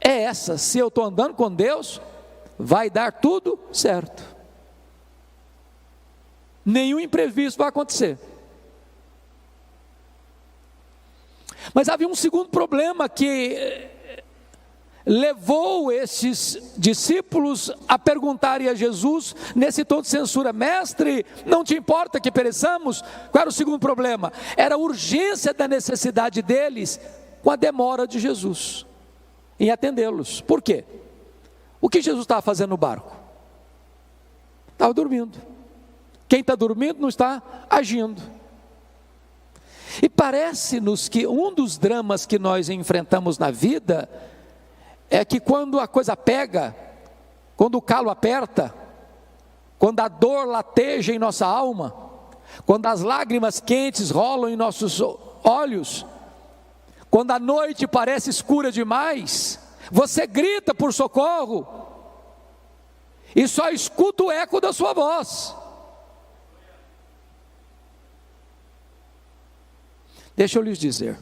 é essa: se eu estou andando com Deus, vai dar tudo certo, nenhum imprevisto vai acontecer. Mas havia um segundo problema que levou esses discípulos a perguntarem a Jesus, nesse tom de censura: mestre, não te importa que pereçamos? Qual era o segundo problema? Era a urgência da necessidade deles com a demora de Jesus em atendê-los. Por quê? O que Jesus estava fazendo no barco? Estava dormindo. Quem está dormindo não está agindo. E parece-nos que um dos dramas que nós enfrentamos na vida é que quando a coisa pega, quando o calo aperta, quando a dor lateja em nossa alma, quando as lágrimas quentes rolam em nossos olhos, quando a noite parece escura demais, você grita por socorro e só escuta o eco da sua voz. Deixa eu lhes dizer,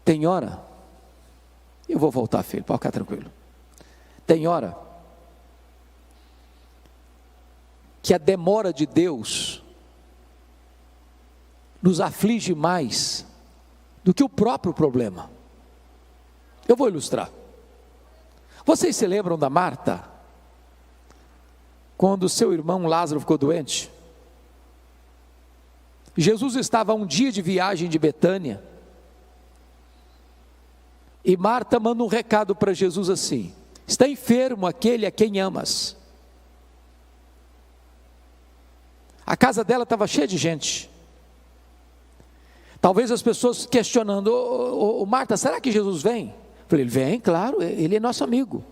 tem hora, eu vou voltar, filho, pode ficar tranquilo. Tem hora que a demora de Deus nos aflige mais do que o próprio problema. Eu vou ilustrar. Vocês se lembram da Marta, quando seu irmão Lázaro ficou doente? Jesus estava a um dia de viagem de Betânia, e Marta manda um recado para Jesus assim: está enfermo aquele a quem amas. A casa dela estava cheia de gente. Talvez as pessoas questionando: ô Marta, será que Jesus vem? Eu falei: ele vem, claro, ele é nosso amigo.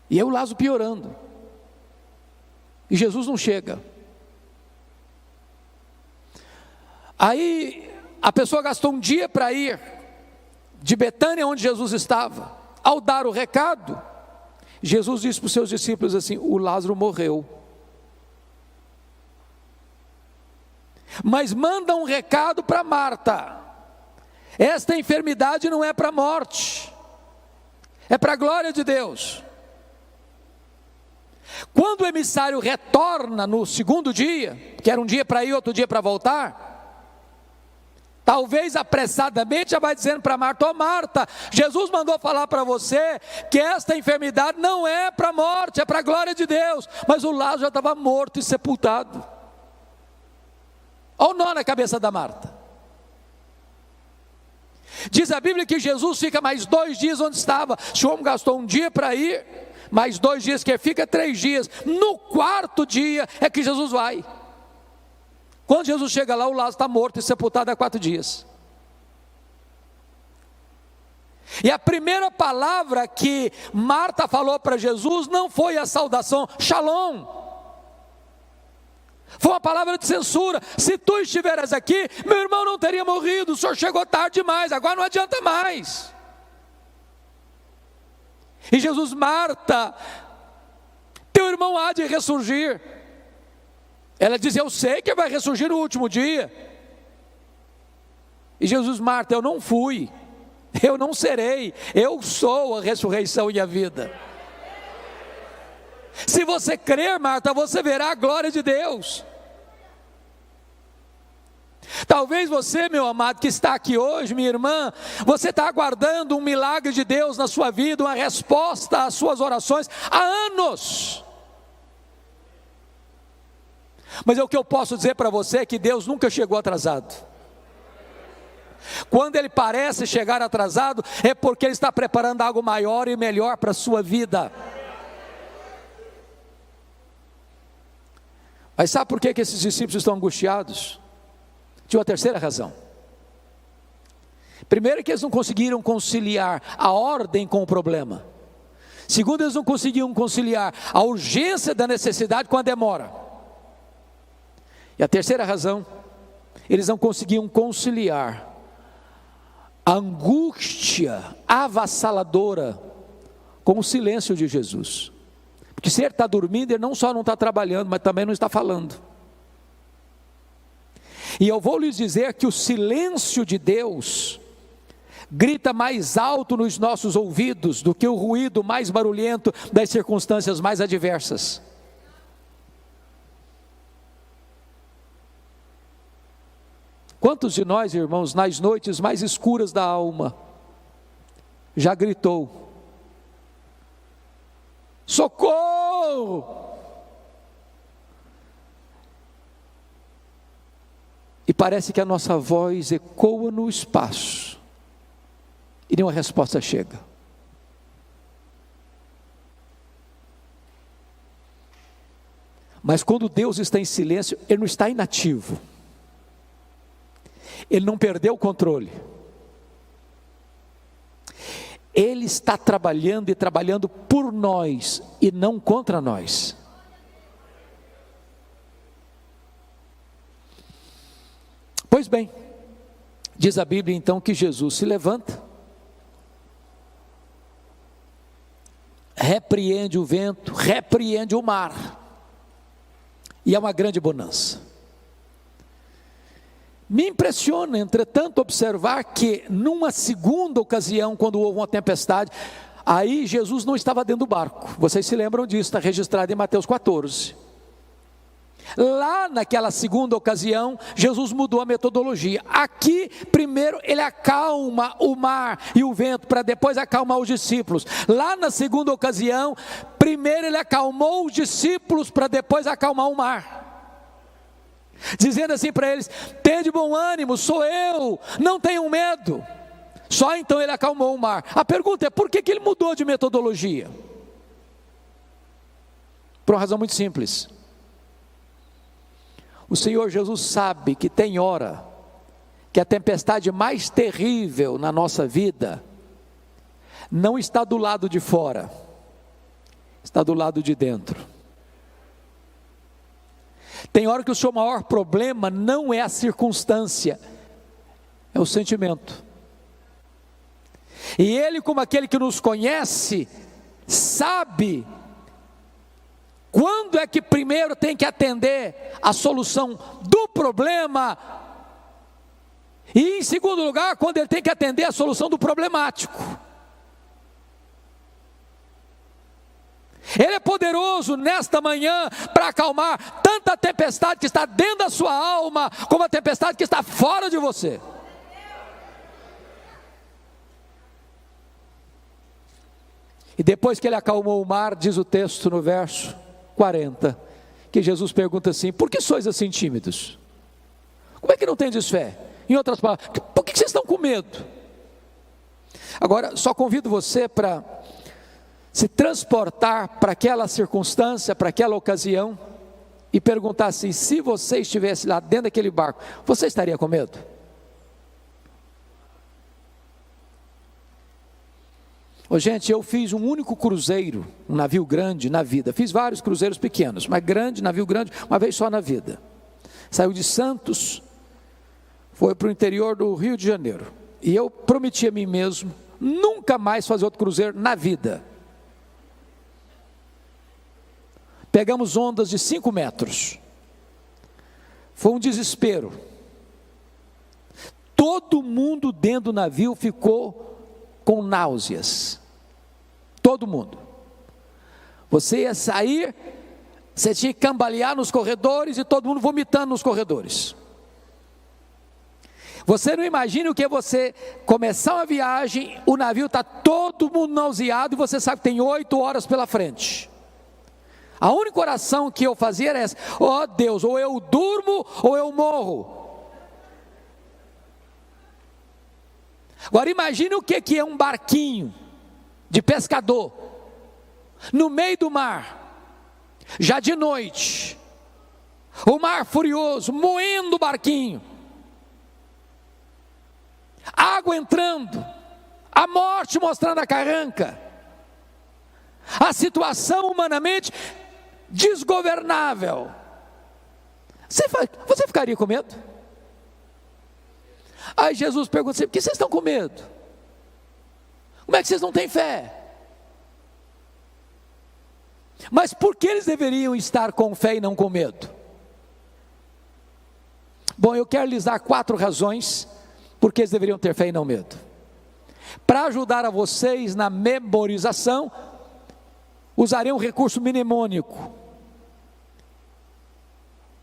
E eu, Lázaro, piorando, e Jesus não chega. Aí a pessoa gastou um dia para ir de Betânia, onde Jesus estava. Ao dar o recado, Jesus disse para os seus discípulos assim: o Lázaro morreu. Mas manda um recado para Marta: esta enfermidade não é para a morte, é para a glória de Deus. Quando o emissário retorna no segundo dia, que era um dia para ir, outro dia para voltar, talvez apressadamente já vai dizendo para Marta: ó Marta, Jesus mandou falar para você que esta enfermidade não é para a morte, é para a glória de Deus. Mas o Lázaro já estava morto e sepultado. Olha o nó na cabeça da Marta. Diz a Bíblia que Jesus fica mais 2 dias onde estava. Se o homem gastou um dia para ir, mais 2 dias que fica, 3 dias. No 4º dia é que Jesus vai. Quando Jesus chega lá, o Lázaro está morto e sepultado há 4 dias. E a primeira palavra que Marta falou para Jesus não foi a saudação Shalom, foi uma palavra de censura: se tu estiveras aqui, meu irmão não teria morrido, o senhor chegou tarde demais, agora não adianta mais. E Jesus: Marta, teu irmão há de ressurgir. Ela diz: eu sei que vai ressurgir no último dia. E Jesus: Marta, eu não fui, eu não serei, eu sou a ressurreição e a vida. Se você crer, Marta, você verá a glória de Deus. Talvez você, meu amado, que está aqui hoje, minha irmã, você está aguardando um milagre de Deus na sua vida, uma resposta às suas orações há anos. Mas o que eu posso dizer para você é que Deus nunca chegou atrasado. Quando Ele parece chegar atrasado, é porque Ele está preparando algo maior e melhor para a sua vida. Mas sabe por que esses discípulos estão angustiados? Tinha uma terceira razão. Primeiro, que eles não conseguiram conciliar a ordem com o problema. Segundo, eles não conseguiam conciliar a urgência da necessidade com a demora. E a terceira razão, eles não conseguiam conciliar a angústia avassaladora com o silêncio de Jesus. Porque se ele está dormindo, ele não só não está trabalhando, mas também não está falando. E eu vou lhes dizer que o silêncio de Deus grita mais alto nos nossos ouvidos do que o ruído mais barulhento das circunstâncias mais adversas. Quantos de nós, irmãos, nas noites mais escuras da alma, já gritou: socorro! E parece que a nossa voz ecoa no espaço e nenhuma resposta chega. Mas quando Deus está em silêncio, Ele não está inativo. Ele não perdeu o controle. Ele está trabalhando e trabalhando por nós e não contra nós. Pois bem, diz a Bíblia então que Jesus se levanta, repreende o vento, repreende o mar, e é uma grande bonança. Me impressiona, entretanto, observar que numa segunda ocasião, quando houve uma tempestade, aí Jesus não estava dentro do barco. Vocês se lembram disso, está registrado em Mateus 14. Lá naquela segunda ocasião, Jesus mudou a metodologia. Aqui, primeiro ele acalma o mar e o vento, para depois acalmar os discípulos. Lá na segunda ocasião, primeiro ele acalmou os discípulos, para depois acalmar o mar, dizendo assim para eles: tende bom ânimo, sou eu, não tenham medo. Só então ele acalmou o mar. A pergunta é: por que ele mudou de metodologia? Por uma razão muito simples. O Senhor Jesus sabe que tem hora que a tempestade mais terrível na nossa vida não está do lado de fora, está do lado de dentro. Tem hora que o seu maior problema não é a circunstância, é o sentimento. E Ele, como aquele que nos conhece, sabe quando é que primeiro tem que atender a solução do problema, e em segundo lugar, quando ele tem que atender a solução do problemático. Ele é poderoso nesta manhã para acalmar tanta tempestade que está dentro da sua alma, como a tempestade que está fora de você. E depois que ele acalmou o mar, diz o texto no verso 40, que Jesus pergunta assim: por que sois assim tímidos? Como é que não tendes fé? Em outras palavras, por que vocês estão com medo? Agora, só convido você para se transportar para aquela circunstância, para aquela ocasião, e perguntar assim: se você estivesse lá dentro daquele barco, você estaria com medo? Ô, gente, eu fiz um único cruzeiro, um navio grande na vida. Fiz vários cruzeiros pequenos, mas grande, navio grande, uma vez só na vida. Saiu de Santos, foi para o interior do Rio de Janeiro. E eu prometi a mim mesmo nunca mais fazer outro cruzeiro na vida. Pegamos ondas de 5 metros. Foi um desespero. Todo mundo dentro do navio ficou com náuseas, todo mundo. Você ia sair, você tinha que cambalear nos corredores, e todo mundo vomitando nos corredores. Você não imagina o que é você começar uma viagem, o navio está todo mundo nauseado, e você sabe que tem 8 horas pela frente. A única oração que eu fazia era essa: ó Deus, ou eu durmo ou eu morro. Agora imagine o que é um barquinho de pescador, no meio do mar, já de noite, o mar furioso, moendo o barquinho, água entrando, a morte mostrando a carranca, a situação humanamente desgovernável. Você ficaria com medo? Aí Jesus pergunta assim: por que vocês estão com medo? Como é que vocês não têm fé? Mas por que eles deveriam estar com fé e não com medo? Bom, eu quero lhes dar 4 razões porque eles deveriam ter fé e não medo. Para ajudar a vocês na memorização, usarei um recurso mnemônico.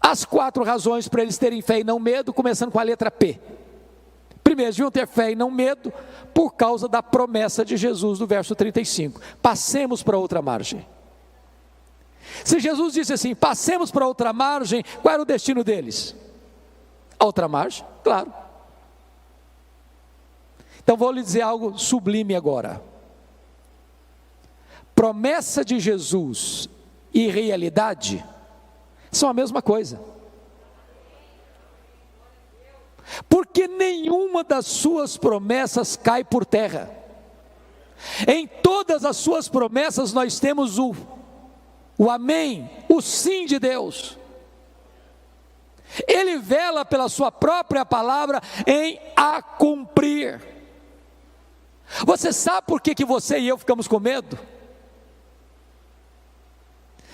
As 4 razões para eles terem fé e não medo, começando com a letra P. Primeiro, eles deviam ter fé e não medo por causa da promessa de Jesus do verso 35. Passemos para outra margem. Se Jesus disse assim, passemos para outra margem, qual era o destino deles? A outra margem, claro. Então vou lhe dizer algo sublime agora. Promessa de Jesus e realidade são a mesma coisa. Porque nenhuma das suas promessas cai por terra. Em todas as suas promessas nós temos o amém, o sim de Deus. Ele vela pela sua própria palavra em a cumprir. Você sabe por que você e eu ficamos com medo?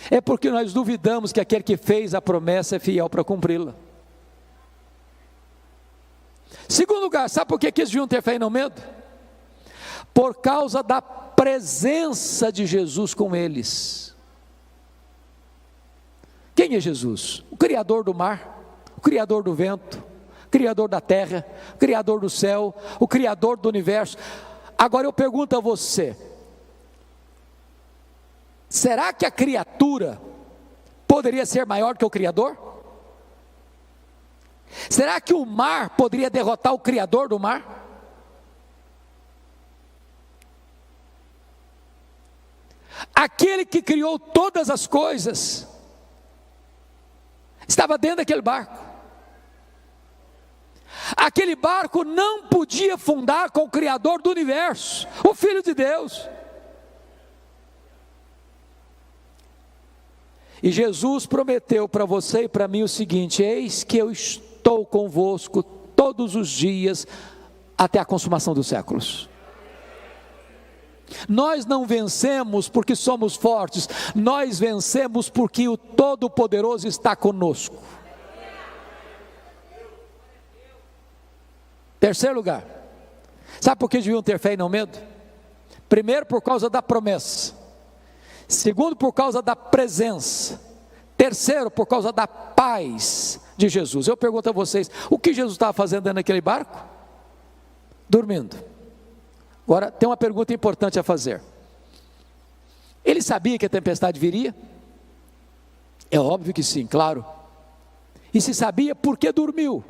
É porque nós duvidamos que aquele que fez a promessa é fiel para cumpri-la. Segundo lugar, sabe por que eles deviam ter fé e não medo? Por causa da presença de Jesus com eles. Quem é Jesus? O Criador do mar, o Criador do vento, o Criador da terra, o Criador do céu, o Criador do universo. Agora eu pergunto a você, será que a criatura poderia ser maior que o Criador? Será que o mar poderia derrotar o Criador do mar? Aquele que criou todas as coisas estava dentro daquele barco. Aquele barco não podia afundar com o Criador do universo, o Filho de Deus. E Jesus prometeu para você e para mim o seguinte: eis que eu estou convosco todos os dias até a consumação dos séculos. Nós não vencemos porque somos fortes, nós vencemos porque o Todo-Poderoso está conosco. Terceiro lugar, sabe por que deviam ter fé e não medo? Primeiro, por causa da promessa. Segundo, por causa da presença. Terceiro, por causa da paz de Jesus. Eu pergunto a vocês, o que Jesus estava fazendo dentro daquele barco? Dormindo. Agora, tem uma pergunta importante a fazer. Ele sabia que a tempestade viria? É óbvio que sim, claro. E se sabia, por que dormiu?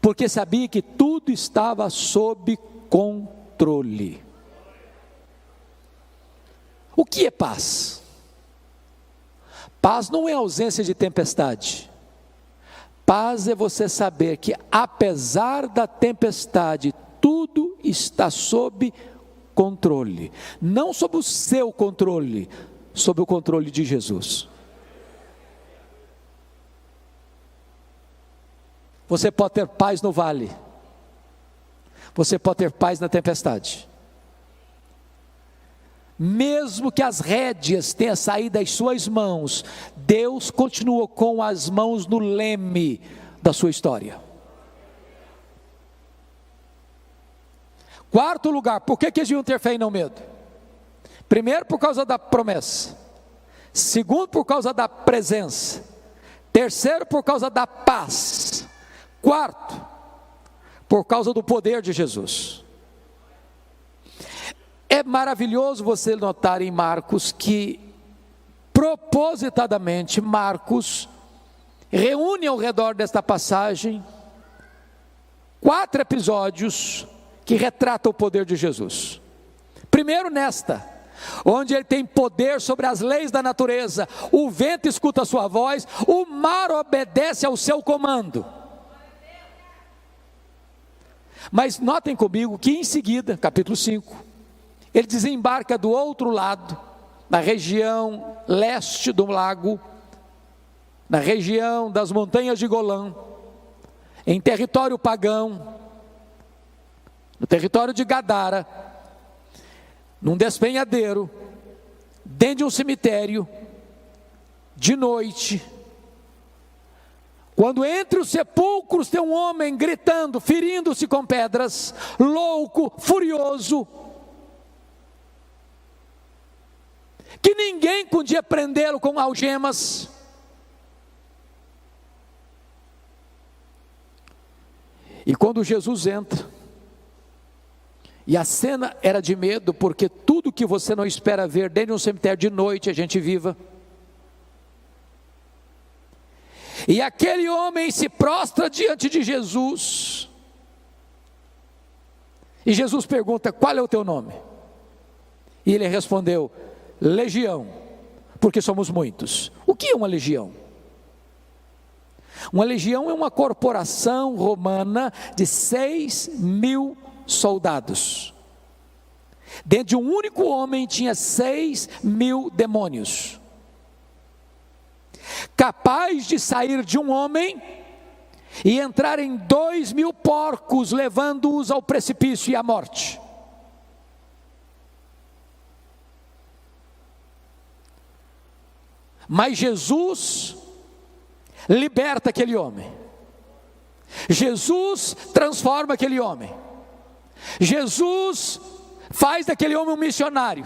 Porque sabia que tudo estava sob controle. O que é paz? Paz não é ausência de tempestade. Paz é você saber que apesar da tempestade, tudo está sob controle. Não sob o seu controle, sob o controle de Jesus. Você pode ter paz no vale. Você pode ter paz na tempestade. Mesmo que as rédeas tenham saído das suas mãos, Deus continua com as mãos no leme da sua história. Quarto lugar, por que eles deviam ter fé e não medo? Primeiro, por causa da promessa. Segundo, por causa da presença. Terceiro, por causa da paz. Quarto, por causa do poder de Jesus. É maravilhoso você notar em Marcos que, propositadamente, Marcos reúne ao redor desta passagem 4 episódios que retratam o poder de Jesus. Primeiro nesta, onde ele tem poder sobre as leis da natureza, o vento escuta a sua voz, o mar obedece ao seu comando. Mas notem comigo que em seguida, capítulo 5, ele desembarca do outro lado, na região leste do lago, na região das montanhas de Golã, em território pagão, no território de Gadara, num despenhadeiro, dentro de um cemitério, de noite, quando entre os sepulcros tem um homem gritando, ferindo-se com pedras, louco, furioso, que ninguém podia prendê-lo com algemas. E quando Jesus entra, e a cena era de medo, porque tudo que você não espera ver dentro de um cemitério de noite, a gente viva. E aquele homem se prostra diante de Jesus. E Jesus pergunta: qual é o teu nome? E ele respondeu: Legião, porque somos muitos. O que é uma legião? Uma legião é uma corporação romana de 6.000 soldados. Dentro de um único homem tinha 6.000 demônios, capaz de sair de um homem e entrar em 2.000 porcos, levando-os ao precipício e à morte. Mas Jesus liberta aquele homem, Jesus transforma aquele homem, Jesus faz daquele homem um missionário,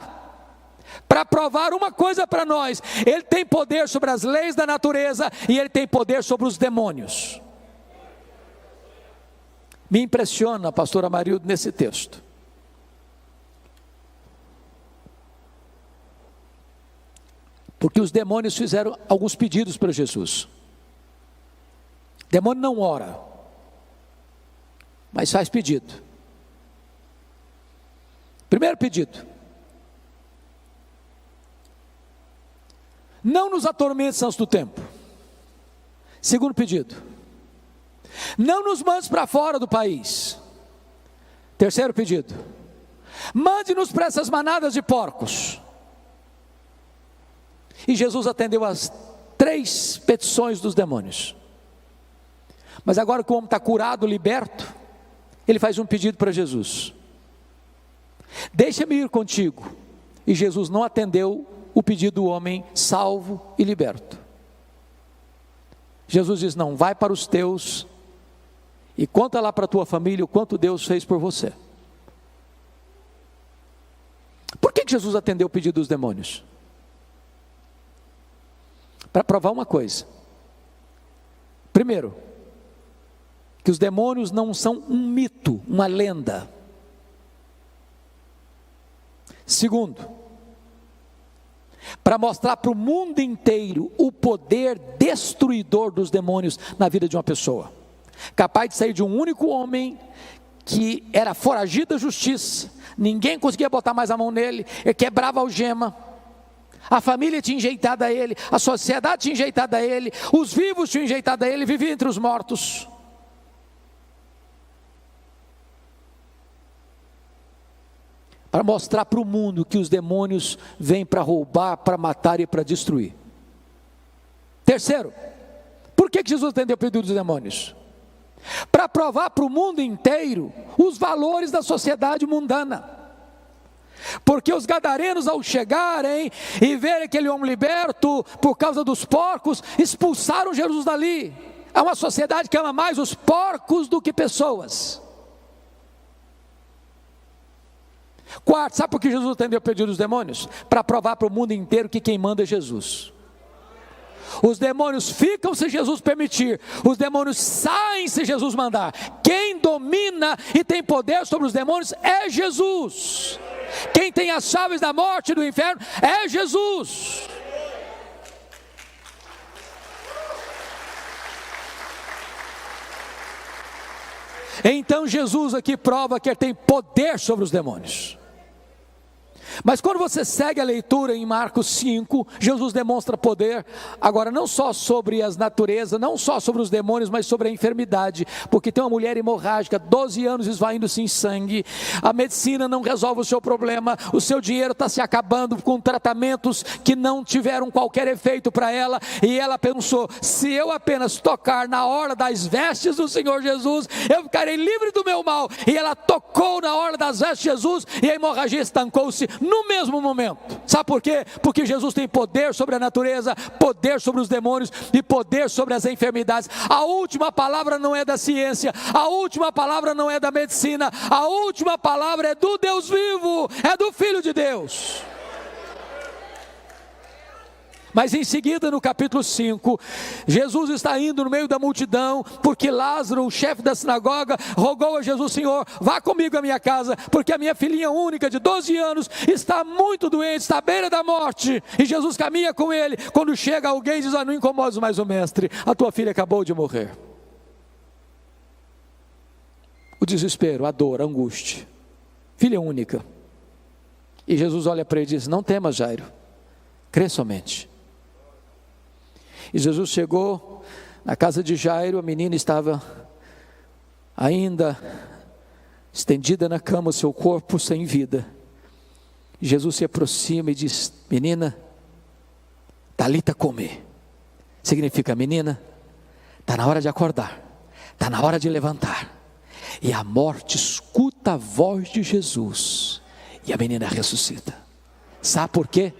para provar uma coisa para nós: ele tem poder sobre as leis da natureza e ele tem poder sobre os demônios. Me impressiona, pastor Amarildo, nesse texto, porque os demônios fizeram alguns pedidos para Jesus. O demônio não ora, mas faz pedido. Primeiro pedido: não nos atormentes antes do tempo. Segundo pedido: não nos mandes para fora do país. Terceiro pedido: mande-nos para essas manadas de porcos. E Jesus atendeu as 3 petições dos demônios. Mas agora que o homem está curado, liberto, ele faz um pedido para Jesus: deixa-me ir contigo. E Jesus não atendeu o pedido do homem salvo e liberto. Jesus diz: não, vai para os teus e conta lá para a tua família o quanto Deus fez por você. Por que Jesus atendeu o pedido dos demônios? Para provar uma coisa. Primeiro, que os demônios não são um mito, uma lenda. Segundo, para mostrar para o mundo inteiro o poder destruidor dos demônios na vida de uma pessoa, capaz de sair de um único homem que era foragido da justiça, ninguém conseguia botar mais a mão nele, ele quebrava a algema, a família tinha enjeitado a ele, a sociedade tinha enjeitado a ele, os vivos tinham enjeitado a ele, vivia entre os mortos. Para mostrar para o mundo que os demônios vêm para roubar, para matar e para destruir. Terceiro, por que Jesus atendeu o pedido dos demônios? Para provar para o mundo inteiro os valores da sociedade mundana. Porque os gadarenos, ao chegarem e verem aquele homem liberto por causa dos porcos, expulsaram Jesus dali. É uma sociedade que ama mais os porcos do que pessoas. Quarto, sabe por que Jesus atendeu o pedido dos demônios? Para provar para o mundo inteiro que quem manda é Jesus. Os demônios ficam se Jesus permitir, os demônios saem se Jesus mandar. Quem domina e tem poder sobre os demônios é Jesus. Quem tem as chaves da morte e do inferno é Jesus. Então Jesus aqui prova que ele tem poder sobre os demônios. Mas quando você segue a leitura em Marcos 5, Jesus demonstra poder, agora não só sobre as naturezas, não só sobre os demônios, mas sobre a enfermidade, porque tem uma mulher hemorrágica, 12 anos esvaindo-se em sangue, a medicina não resolve o seu problema, o seu dinheiro está se acabando com tratamentos que não tiveram qualquer efeito para ela, e ela pensou: se eu apenas tocar na orla das vestes do Senhor Jesus, eu ficarei livre do meu mal. E ela tocou na orla das vestes de Jesus, e a hemorragia estancou-se no mesmo momento. Sabe por quê? Porque Jesus tem poder sobre a natureza, poder sobre os demônios e poder sobre as enfermidades. A última palavra não é da ciência, a última palavra não é da medicina, a última palavra é do Deus vivo, é do Filho de Deus. Mas em seguida, no capítulo 5, Jesus está indo no meio da multidão, porque Lázaro, o chefe da sinagoga, rogou a Jesus: Senhor, vá comigo à minha casa, porque a minha filhinha única de 12 anos está muito doente, está à beira da morte. E Jesus caminha com ele. Quando chega alguém, diz: não incomodes mais o mestre, a tua filha acabou de morrer. O desespero, a dor, a angústia, filha única. E Jesus olha para ele e diz: não temas, Jairo, crê somente. E Jesus chegou na casa de Jairo, a menina estava ainda estendida na cama, o seu corpo sem vida. E Jesus se aproxima e diz: menina, talita cumi. Significa: menina, está na hora de acordar, está na hora de levantar. E a morte escuta a voz de Jesus, e a menina ressuscita. Sabe por quê?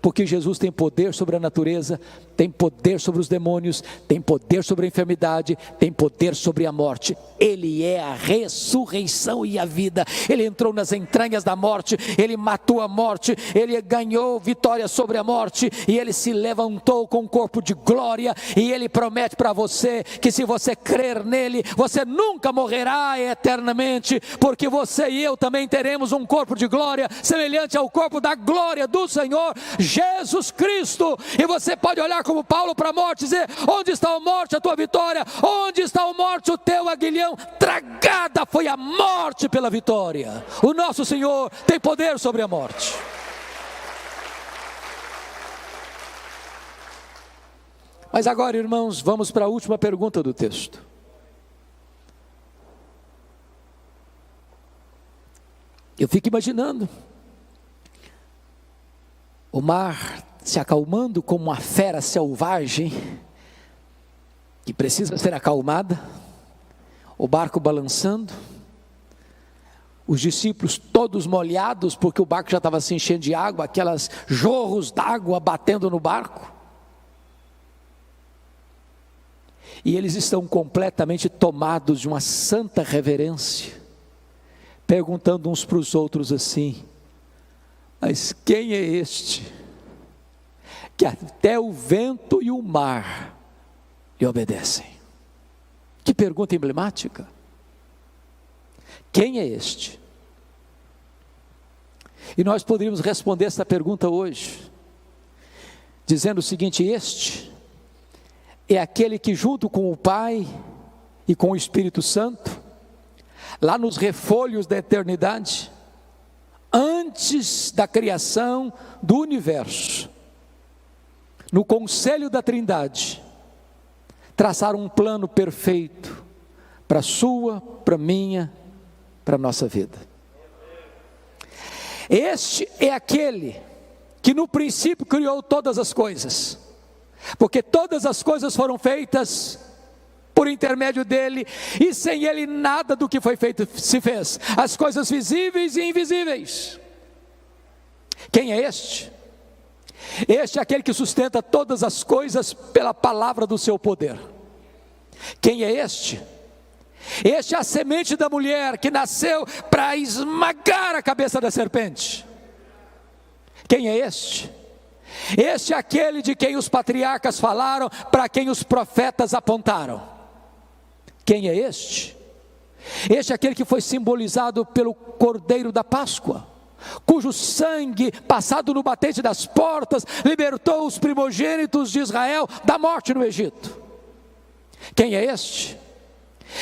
Porque Jesus tem poder sobre a natureza, tem poder sobre os demônios, tem poder sobre a enfermidade, tem poder sobre a morte. Ele é a ressurreição e a vida. Ele entrou nas entranhas da morte, ele matou a morte, ele ganhou vitória sobre a morte, e ele se levantou com um corpo de glória. E ele promete para você que, se você crer nele, você nunca morrerá eternamente, porque você e eu também teremos um corpo de glória semelhante ao corpo da glória do Senhor Jesus Cristo. E você pode olhar como Paulo para a morte e dizer: onde está a morte, a tua vitória? Onde está a morte, o teu aguilhão? Tragada foi a morte pela vitória. O nosso Senhor tem poder sobre a morte. Mas agora, irmãos, vamos para a última pergunta do texto. Eu fico imaginando o mar se acalmando como uma fera selvagem que precisa ser acalmada, o barco balançando, os discípulos todos molhados, porque o barco já estava se enchendo de água, aquelas jorros d'água batendo no barco, e eles estão completamente tomados de uma santa reverência, perguntando uns para os outros assim: mas quem é este que até o vento e o mar lhe obedecem? Que pergunta emblemática. Quem é este? E nós poderíamos responder essa pergunta hoje dizendo o seguinte: este é aquele que, junto com o Pai e com o Espírito Santo, lá nos refolhos da eternidade, antes da criação do universo, no conselho da Trindade, traçaram um plano perfeito para a sua, para a minha, para a nossa vida. Este é aquele que no princípio criou todas as coisas, porque todas as coisas foram feitas por intermédio dele, e sem ele nada do que foi feito se fez, as coisas visíveis e invisíveis. Quem é este? Este é aquele que sustenta todas as coisas pela palavra do seu poder. Quem é este? Este é a semente da mulher que nasceu para esmagar a cabeça da serpente. Quem é este? Este é aquele de quem os patriarcas falaram, para quem os profetas apontaram. Quem é este? Este é aquele que foi simbolizado pelo Cordeiro da Páscoa, cujo sangue, passado no batente das portas, libertou os primogênitos de Israel da morte no Egito. Quem é este?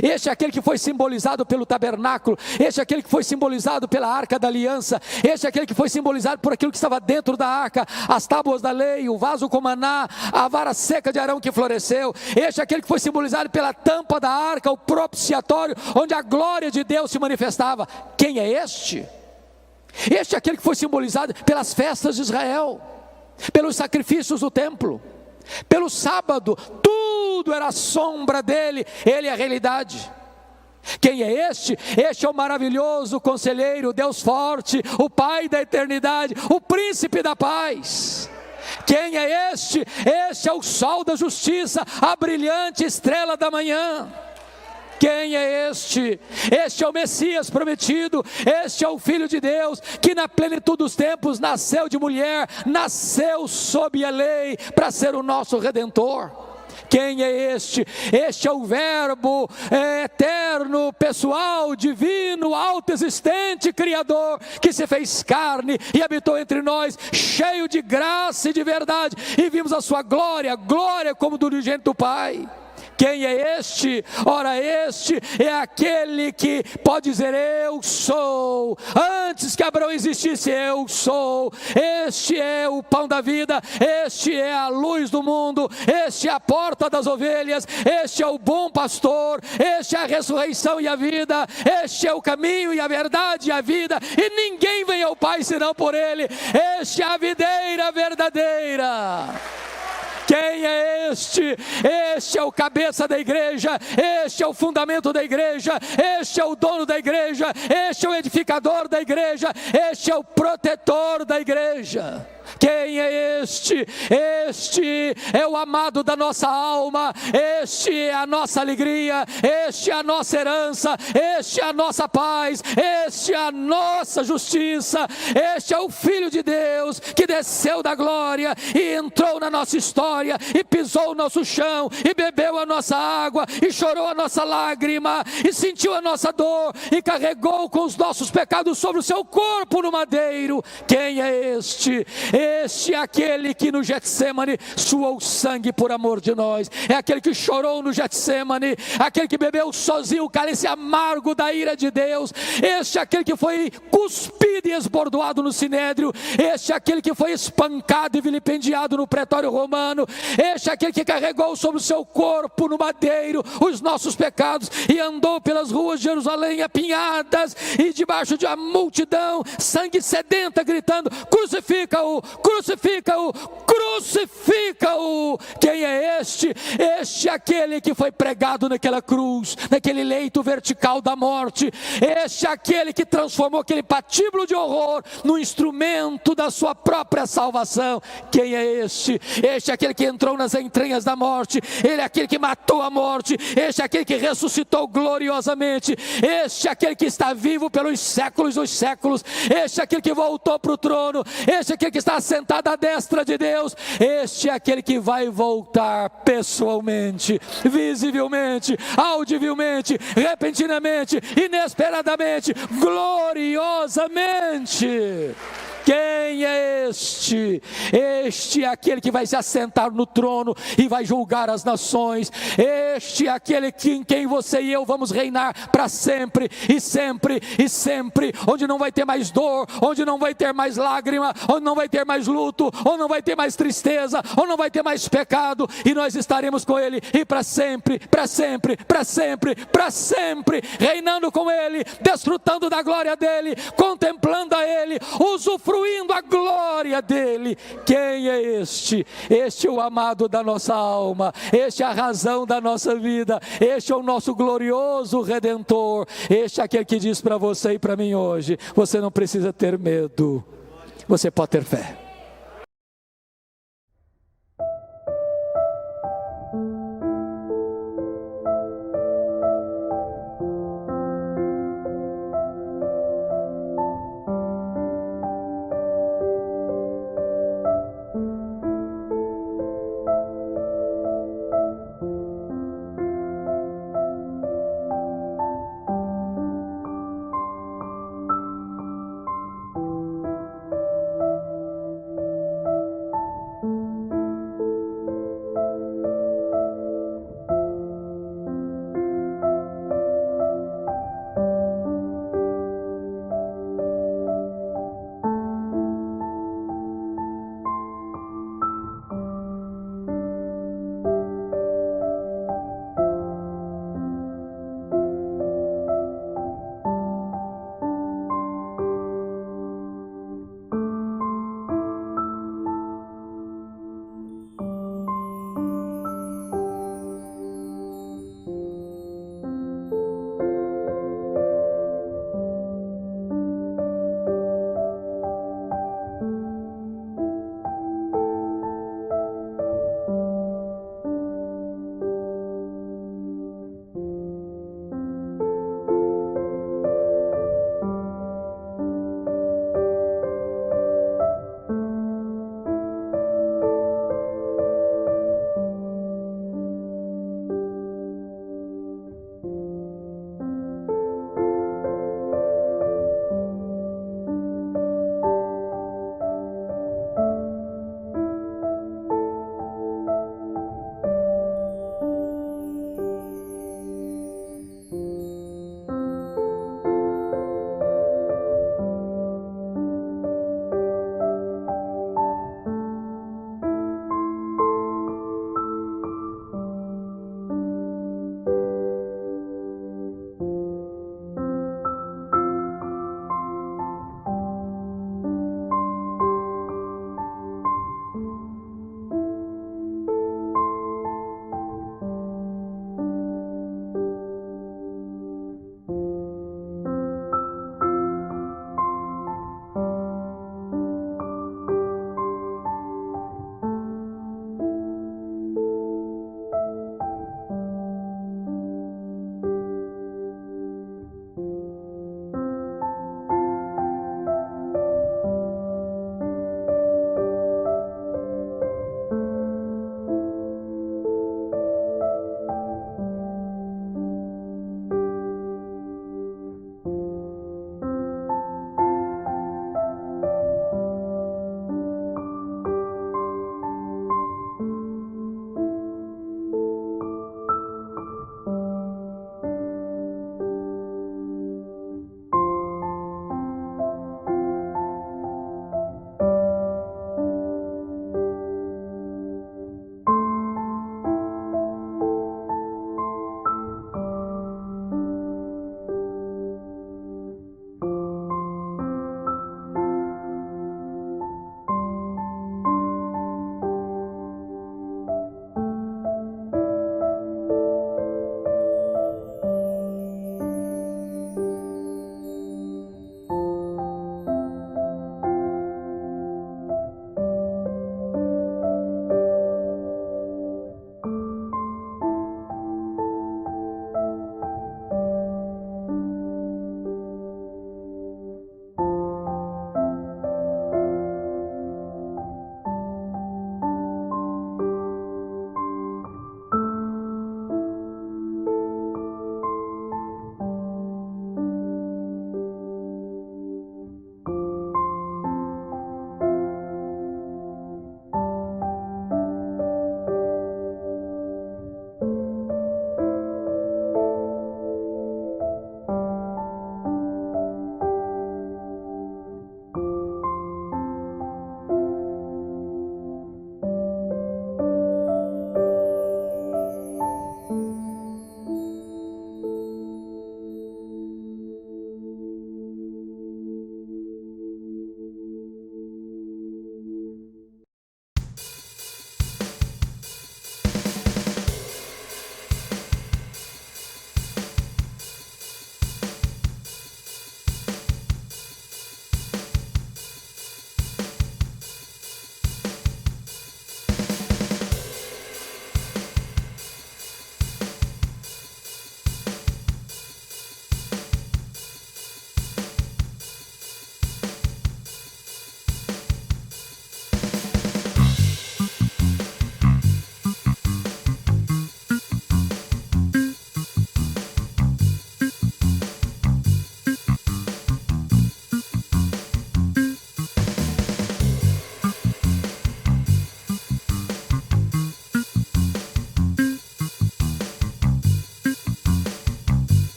Este é aquele que foi simbolizado pelo tabernáculo, este é aquele que foi simbolizado pela arca da aliança, este é aquele que foi simbolizado por aquilo que estava dentro da arca, as tábuas da lei, o vaso com maná, a vara seca de Arão que floresceu. Este é aquele que foi simbolizado pela tampa da arca, o propiciatório, onde a glória de Deus se manifestava. Quem é este? Este é aquele que foi simbolizado pelas festas de Israel, pelos sacrifícios do templo, pelo sábado. Tudo era a sombra dele, ele é a realidade. Quem é este? Este é o maravilhoso conselheiro, Deus forte, o Pai da eternidade, o príncipe da paz. Quem é este? Este é o sol da justiça, a brilhante estrela da manhã. Quem é este? Este é o Messias prometido, este é o Filho de Deus, que na plenitude dos tempos nasceu de mulher, nasceu sob a lei, para ser o nosso Redentor. Quem é este? Este é o Verbo eterno, pessoal, divino, autoexistente, Criador, que se fez carne e habitou entre nós, cheio de graça e de verdade, e vimos a sua glória, glória como do unigênito do Pai. Quem é este? Ora, este é aquele que pode dizer: eu sou. Antes que Abraão existisse, eu sou. Este é o pão da vida, este é a luz do mundo, este é a porta das ovelhas, este é o bom pastor, este é a ressurreição e a vida, este é o caminho e a verdade e a vida, e ninguém vem ao Pai senão por ele. Este é a videira verdadeira. Quem é este? Este é o cabeça da igreja, este é o fundamento da igreja, este é o dono da igreja, este é o edificador da igreja, este é o protetor da igreja. Quem é este? Este é o amado da nossa alma, este é a nossa alegria, este é a nossa herança, este é a nossa paz, este é a nossa justiça, este é o Filho de Deus que desceu da glória e entrou na nossa história e pisou o nosso chão e bebeu a nossa água e chorou a nossa lágrima e sentiu a nossa dor e carregou com os nossos pecados sobre o seu corpo no madeiro. Quem é este? Este é aquele que no Getsemane suou sangue por amor de nós, é aquele que chorou no Getsemane, aquele que bebeu sozinho o cálice amargo da ira de Deus, este é aquele que foi cuspido e esbordoado no sinédrio, este é aquele que foi espancado e vilipendiado no pretório romano, este é aquele que carregou sobre o seu corpo no madeiro os nossos pecados e andou pelas ruas de Jerusalém apinhadas e debaixo de uma multidão sangue sedenta gritando: crucifica-o, crucifica-o, crucifica-o. Quem é este? Este é aquele que foi pregado naquela cruz, naquele leito vertical da morte. Este é aquele que transformou aquele patíbulo de horror no instrumento da sua própria salvação. Quem é este? Este é aquele que entrou nas entranhas da morte, ele é aquele que matou a morte, este é aquele que ressuscitou gloriosamente, este é aquele que está vivo pelos séculos dos séculos, este é aquele que voltou para o trono, este é aquele que está sentado à destra de Deus, este é aquele que vai voltar pessoalmente, visivelmente, audivelmente, repentinamente, inesperadamente, gloriosamente. Quem é este? Este é aquele que vai se assentar no trono e vai julgar as nações. Este é aquele em quem você e eu vamos reinar para sempre e sempre e sempre, onde não vai ter mais dor, onde não vai ter mais lágrima, onde não vai ter mais luto, onde não vai ter mais tristeza, onde não vai ter mais pecado, e nós estaremos com ele e para sempre, para sempre, para sempre, para sempre, reinando com ele, desfrutando da glória dele, contemplando a ele, usufruindo a glória dele. Quem é este? Este é o amado da nossa alma, este é a razão da nossa vida, este é o nosso glorioso Redentor, este é aquele que diz para você e para mim hoje: você não precisa ter medo, você pode ter fé.